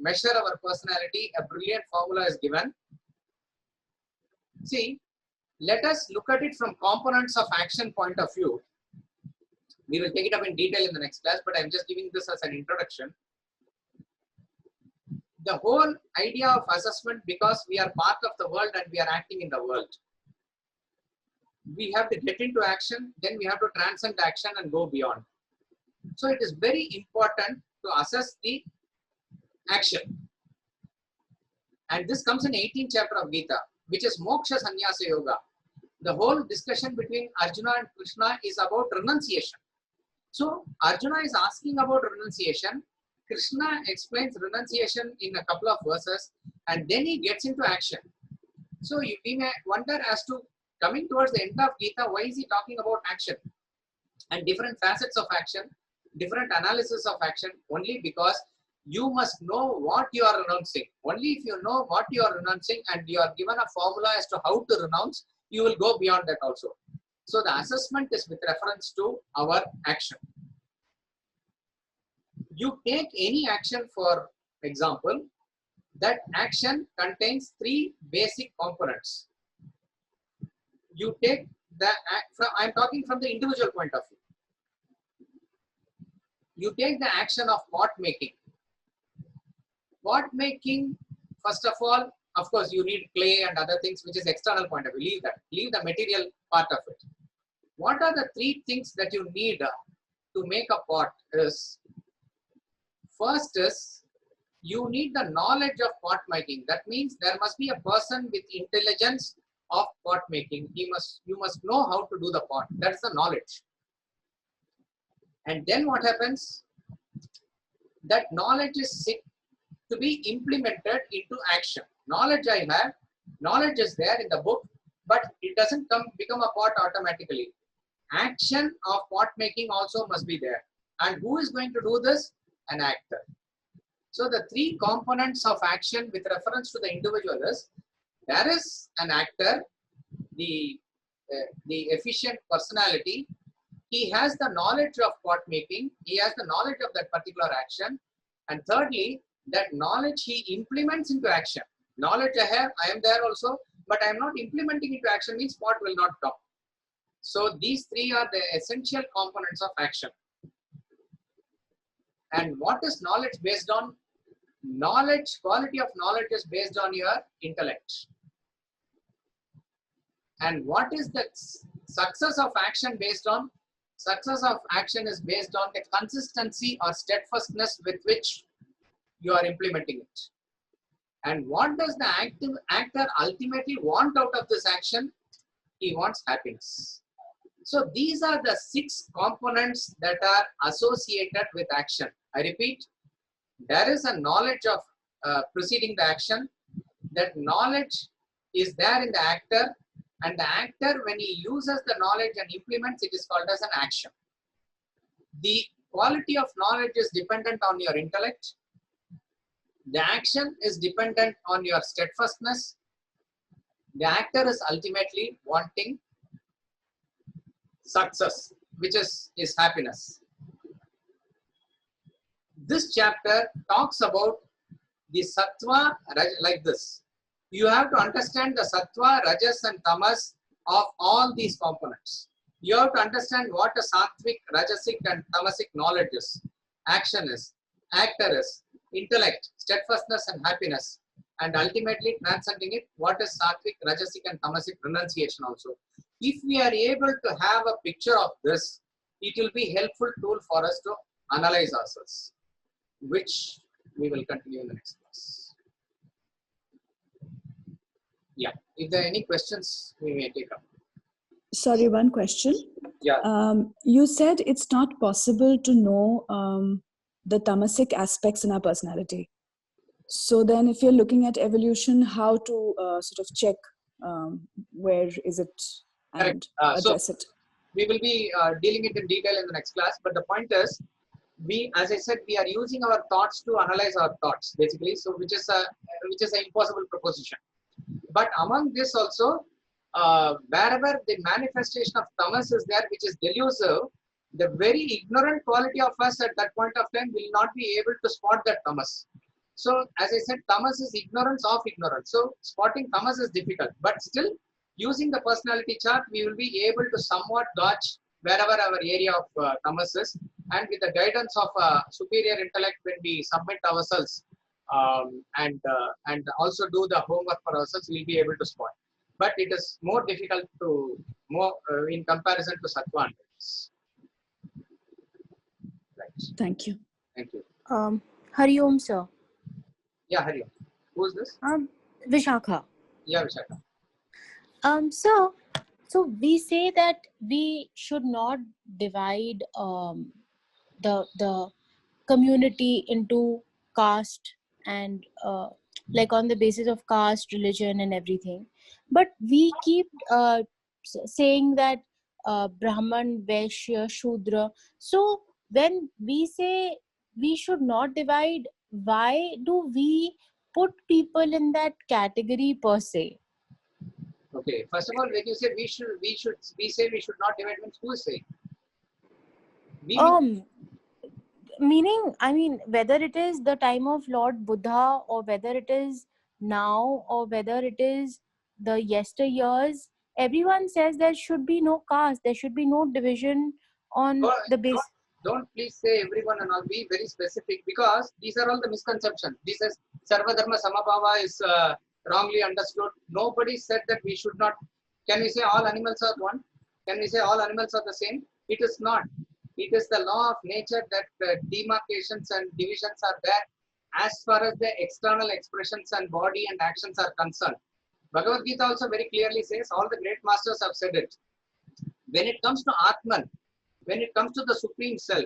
measure our personality? A brilliant formula is given. See, let us look at it from components of action point of view. We will take it up in detail in the next class, but I'm just giving this as an introduction. The whole idea of assessment, because we are part of the world and we are acting in the world, we have to get into action, then we have to transcend action and go beyond. So it is very important to assess the action. And this comes in 18th chapter of Gita, which is Moksha Sannyasa Yoga. The whole discussion between Arjuna and Krishna is about renunciation. So Arjuna is asking about renunciation. Krishna explains renunciation in a couple of verses, and then he gets into action. So we may wonder as to, coming towards the end of Gita, why is he talking about action and different facets of action, different analysis of action? Only because you must know what you are renouncing. Only if you know what you are renouncing and you are given a formula as to how to renounce, you will go beyond that also. So the assessment is with reference to our action. You take any action, for example, that action contains 3 basic components. You take the, I'm talking from the individual point of view. You take the action of pot making. Pot making, first of all, of course, you need clay and other things, which is external point of view. Leave that. Leave the material part of it. What are the 3 things that you need to make a pot? Is first is you need the knowledge of pot making. That means there must be a person with intelligence of pot making. You must know how to do the pot. That's the knowledge. And then what happens? That knowledge is to be implemented into action. Knowledge I have, knowledge is there in the book, but it doesn't become a pot automatically. Action of pot making also must be there. And who is going to do this? An actor. So the 3 components of action with reference to the individual is, there is an actor, the efficient personality. He has the knowledge of pot making. He has the knowledge of that particular action. And thirdly, that knowledge he implements into action. Knowledge I have, I am there also, but I am not implementing into action, means pot will not come. So these 3 are the essential components of action. And what is knowledge based on? Knowledge, quality of knowledge is based on your intellect. And what is the success of action based on? Success of action is based on the consistency or steadfastness with which you are implementing it. And what does the actor ultimately want out of this action? He wants happiness. So these are the 6 components that are associated with action. I repeat, there is a knowledge of preceding the action. That knowledge is there in the actor, and the actor, when he uses the knowledge and implements, it is called as an action. The quality of knowledge is dependent on your intellect. The action is dependent on your steadfastness. The actor is ultimately wanting success, which is happiness. This chapter talks about the sattva like this. You have to understand the sattva, rajas and tamas of all these components. You have to understand what a sattvic, rajasic and tamasic knowledge is, action is, actor is, intellect, steadfastness and happiness, and ultimately transcending it, what is sattvic, rajasic and tamasic renunciation also. If we are able to have a picture of this, it will be a helpful tool for us to analyze ourselves, which we will continue in the next class. Yeah, if there are any questions, we may take up. Sorry, one question. Yeah. You said it's not possible to know the tamasic aspects in our personality. So then if you're looking at evolution, how to sort of check where is it and address it? We will be dealing it in detail in the next class, but the point is, as I said, we are using our thoughts to analyze our thoughts, basically. So which is an impossible proposition. But among this also, wherever the manifestation of tamas is there, which is delusive, the very ignorant quality of us at that point of time will not be able to spot that tamas. So as I said, tamas is ignorance of ignorance. So spotting tamas is difficult, but still using the personality chart, we will be able to somewhat gauge wherever our area of tamas is, and with the guidance of superior intellect, when we submit ourselves and also do the homework for ourselves, we'll be able to spot. But it is more difficult to in comparison to sattva and rajas. Right. Thank you. Thank you. Hari Om, sir. Yeah, Hari Om. Who is this? Vishakha. Yeah, Vishakha. So we say that we should not divide the community into caste and like on the basis of caste, religion and everything. But we keep saying that Brahman, Vaishya, Shudra. So when we say we should not divide, why do we put people in that category per se? Okay. First of all, when you say we say we should not divide, means who is saying? Meaning, I mean, whether it is the time of Lord Buddha or whether it is now or whether it is the yesteryears, everyone says there should be no caste, there should be no division on the base. Don't please say everyone and all. Be very specific, because these are all the misconceptions. This is Sarva Dharma Samabhava is wrongly understood. Nobody said that we should not. Can we say all animals are one? Can we say all animals are the same? It is not. It is the law of nature that demarcations and divisions are there as far as the external expressions and body and actions are concerned. Bhagavad Gita also very clearly says, all the great masters have said it. When it comes to Atman, when it comes to the Supreme Self,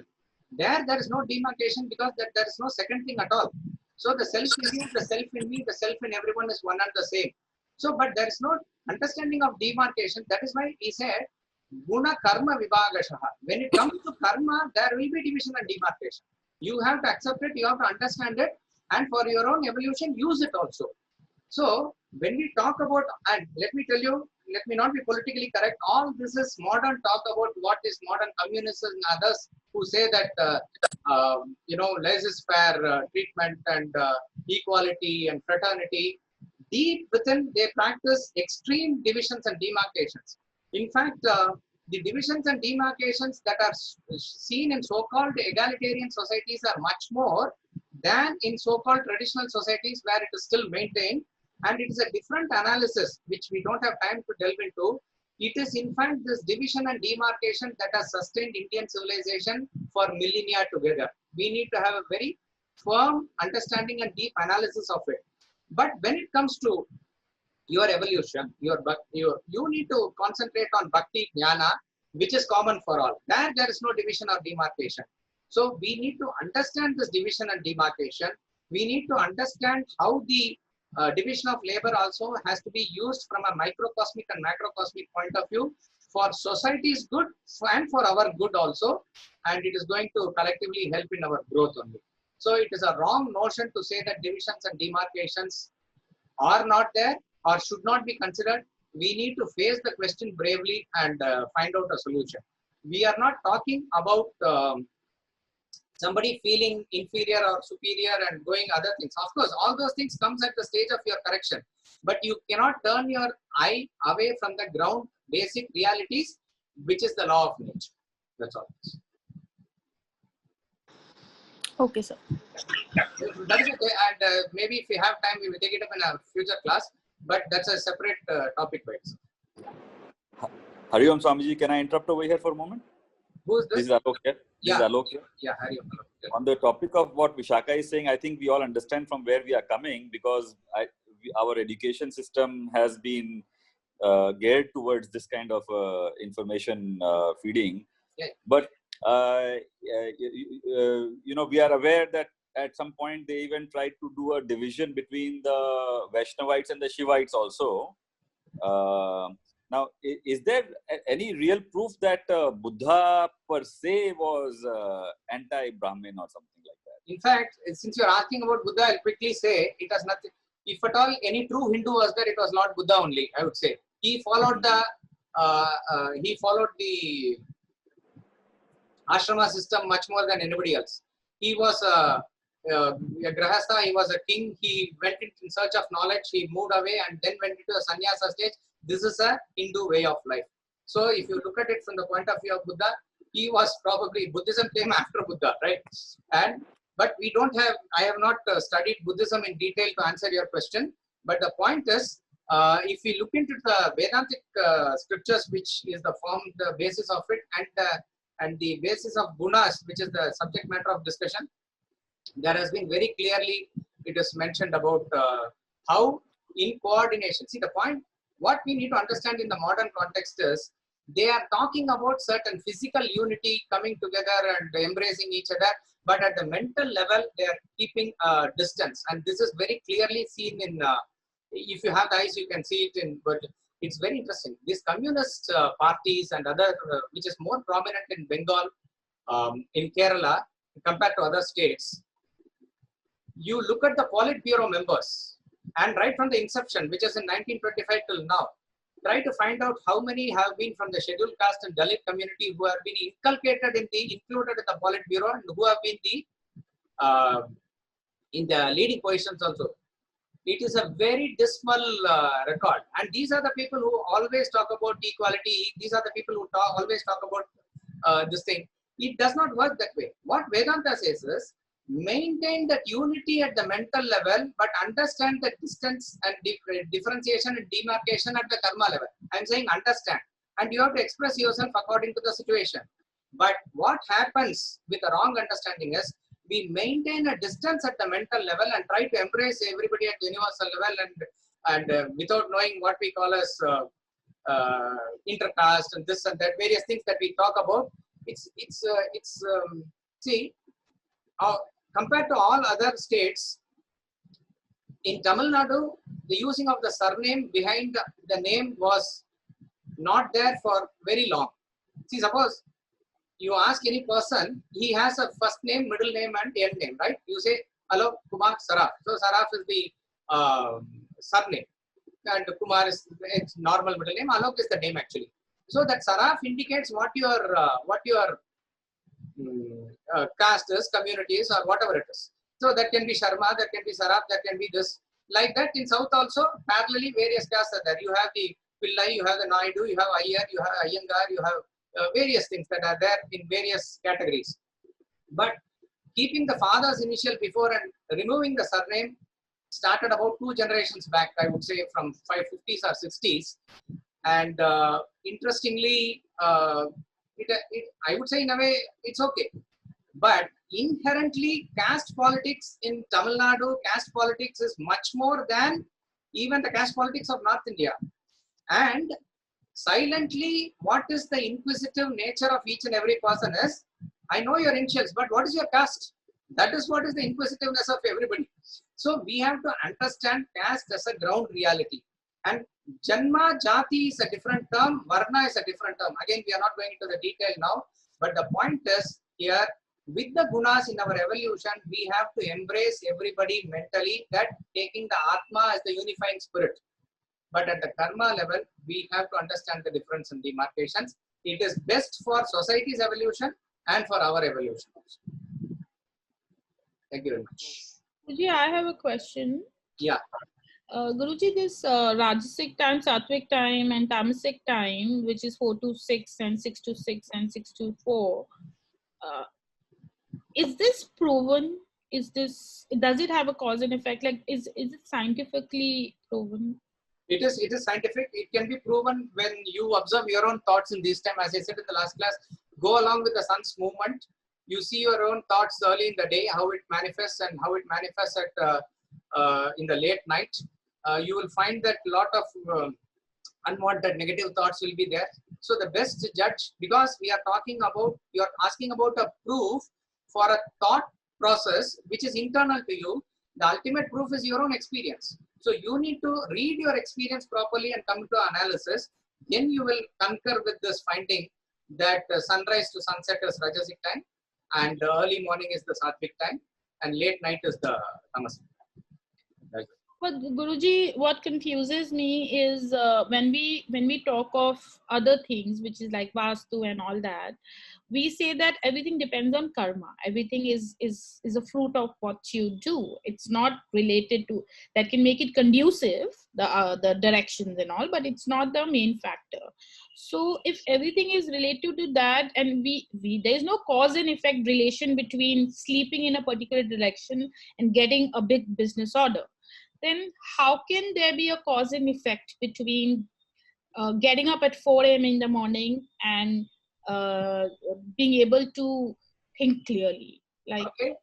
there is no demarcation, because there is no second thing at all. So the self in you, the self in me, the self in everyone is one and the same. So, but there is no understanding of demarcation. That is why he said, Guna karma vibhagashaha. When it comes to karma, there will be division and demarcation. You have to accept it, you have to understand it, and for your own evolution, use it also. So, when we talk about, and let me tell you, let me not be politically correct, all this is modern talk about what is modern communists and others who say that, laissez-faire treatment and equality and fraternity. Deep within, they practice extreme divisions and demarcations. In fact, the divisions and demarcations that are seen in so-called egalitarian societies are much more than in so-called traditional societies where it is still maintained. And it is a different analysis, which we don't have time to delve into. It is in fact this division and demarcation that has sustained Indian civilization for millennia together. We need to have a very firm understanding and deep analysis of it. But when it comes to your evolution, you need to concentrate on bhakti jnana, which is common for all. There is no division or demarcation. So we need to understand this division and demarcation. We need to understand how the division of labor also has to be used from a microcosmic and macrocosmic point of view for society's good and for our good also. And it is going to collectively help in our growth only. So it is a wrong notion to say that divisions and demarcations are not there or should not be considered. We need to face the question bravely and find out a solution. We are not talking about somebody feeling inferior or superior and going other things. Of course, all those things comes at the stage of your correction, but you cannot turn your eye away from the ground basic realities, which is the law of nature. That's all. Okay, sir. That is okay, and maybe if we have time, we will take it up in a future class, but that's a separate topic by itself. Hariom Swamiji, can I interrupt over here for a moment? Who is this? This is Alok here. This is Alok here. Yeah, Hariom. On the topic of what Vishaka is saying, I think we all understand from where we are coming, because our education system has been geared towards this kind of information feeding. Yeah. But you know, we are aware that at some point they even tried to do a division between the Vaishnavites and the Shivites also. Now, is there any real proof that Buddha per se was anti-Brahmin or something like that? In fact, since you are asking about Buddha, I'll quickly say it has nothing. If at all any true Hindu was there, it was Lord Buddha only, I would say. He followed the ashrama system much more than anybody else. He was a grahastha, he was a king, he went in search of knowledge, he moved away and then went into a sannyasa stage. This is a Hindu way of life. So if you look at it from the point of view of Buddha, he was probably, Buddhism came after Buddha, right? But we don't have, I have not studied Buddhism in detail to answer your question. But the point is, if we look into the Vedantic scriptures, which is the form, the basis of it, and the basis of Gunas, which is the subject matter of discussion, there has been very clearly, it is mentioned about how in coordination. See, the point, what we need to understand in the modern context is, they are talking about certain physical unity coming together and embracing each other, but at the mental level, they are keeping distance. And this is very clearly seen in, if you have the eyes, you can see it in, but it's very interesting. These communist parties and other, which is more prominent in Bengal, in Kerala, compared to other states, you look at the Politburo members, and right from the inception, which is in 1925 till now, try to find out how many have been from the scheduled caste and Dalit community who have been included in the Politburo and who have been in the leading positions also. It is a very dismal record. And these are the people who always talk about equality. These are the people who always talk about this thing. It does not work that way. What Vedanta says is, maintain that unity at the mental level, but understand the distance and differentiation and demarcation at the karma level. I'm saying understand. And you have to express yourself according to the situation. But what happens with the wrong understanding is, we maintain a distance at the mental level and try to embrace everybody at the universal level, and without knowing what we call as intercaste and this and that, various things that we talk about. See, compared to all other states, in Tamil Nadu, the using of the surname behind the name was not there for very long. See, suppose you ask any person, he has a first name, middle name, and end name, right? You say, Alok Kumar Saraf. So Saraf is the surname, and Kumar is its normal middle name. Alok is the name actually. So that Saraf indicates what your caste is, community is, or whatever it is. So that can be Sharma, that can be Saraf, that can be this. Like that in South also, parallelly various castes are there. You have the Pillai, you have the Naidu, you have Iyer, you have Iyengar, you have various things that are there in various categories. But keeping the father's initial before and removing the surname started about 2 generations back, I would say from 50s or 60s. And interestingly, I would say in a way, it's okay. But inherently, caste politics in Tamil Nadu, caste politics is much more than even the caste politics of North India. And silently, what is the inquisitive nature of each and every person is, I know your initials, but what is your caste? That is what is the inquisitiveness of everybody. So we have to understand caste as a ground reality. And Janma, Jati is a different term, Varna is a different term. Again, we are not going into the detail now, but the point is here, with the Gunas in our evolution, we have to embrace everybody mentally, that taking the Atma as the unifying spirit. But at the karma level, we have to understand the difference in demarcations. It is best for society's evolution and for our evolution also. Thank you very much. Guruji, I have a question. Yeah. Guruji, this Rajasic time, Sattvic time, and Tamasic time, which is 4 to 6 and 6 to 6 and 6 to 4, is this proven? Does it have a cause and effect? Like, is it scientifically proven? It is scientific. It can be proven when you observe your own thoughts in this time. As I said in the last class, go along with the sun's movement. You see your own thoughts early in the day, how it manifests and how it manifests at in the late night. You will find that a lot of unwanted negative thoughts will be there. So the best judge, because we are talking about, you are asking about a proof for a thought process which is internal to you. The ultimate proof is your own experience. So you need to read your experience properly and come to analysis. Then you will concur with this finding that sunrise to sunset is Rajasic time, and early morning is the Sattvic time, and late night is the Tamasic time. But Guruji, what confuses me is when we talk of other things, which is like Vastu and all that, we say that everything depends on karma. Everything is a fruit of what you do. It's not related to, that can make it conducive, the directions and all, but it's not the main factor. So if everything is related to that, and there's no cause and effect relation between sleeping in a particular direction and getting a big business order, then how can there be a cause and effect between getting up at 4 a.m. in the morning and being able to think clearly? Like, okay,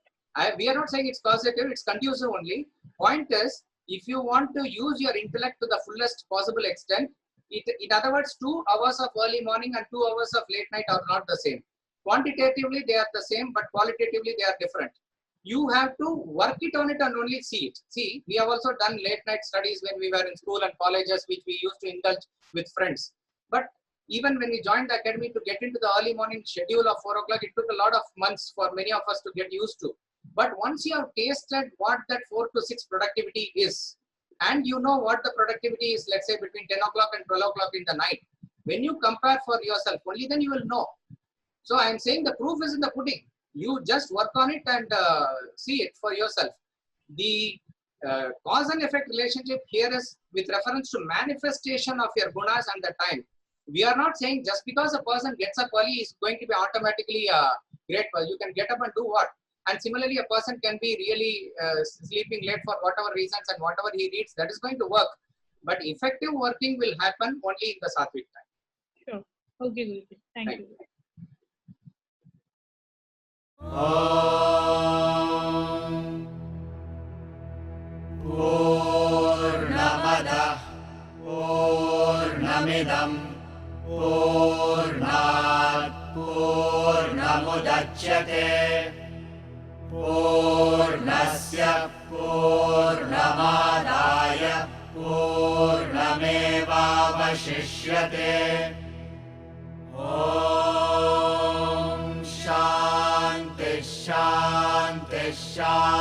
we are not saying it's causative, it's conducive only. Point is, if you want to use your intellect to the fullest possible extent, in other words, 2 hours of early morning and 2 hours of late night are not the same. Quantitatively, they are the same, but qualitatively, they are different. You have to work it on it and only see it. See, we have also done late night studies when we were in school and colleges, which we used to indulge with friends. But even when we joined the academy to get into the early morning schedule of 4 o'clock, it took a lot of months for many of us to get used to. But once you have tasted what that 4 to 6 productivity is, and you know what the productivity is, let's say between 10 o'clock and 12 o'clock in the night, when you compare for yourself, only then you will know. So I am saying the proof is in the pudding. You just work on it and see it for yourself. The cause and effect relationship here is with reference to manifestation of your gunas and the time. We are not saying just because a person gets up early is going to be automatically great. You can get up and do what? And similarly, a person can be really sleeping late for whatever reasons, and whatever he reads, that is going to work. But effective working will happen only in the Sattvic time. sure. Okay, Guruji. Thank you. Poornam Adah Poornamidam Poornat Poornamudachyate Poornasya Poornamadaya Poornamevavashishyate. Om Shanti Shanti Shanti.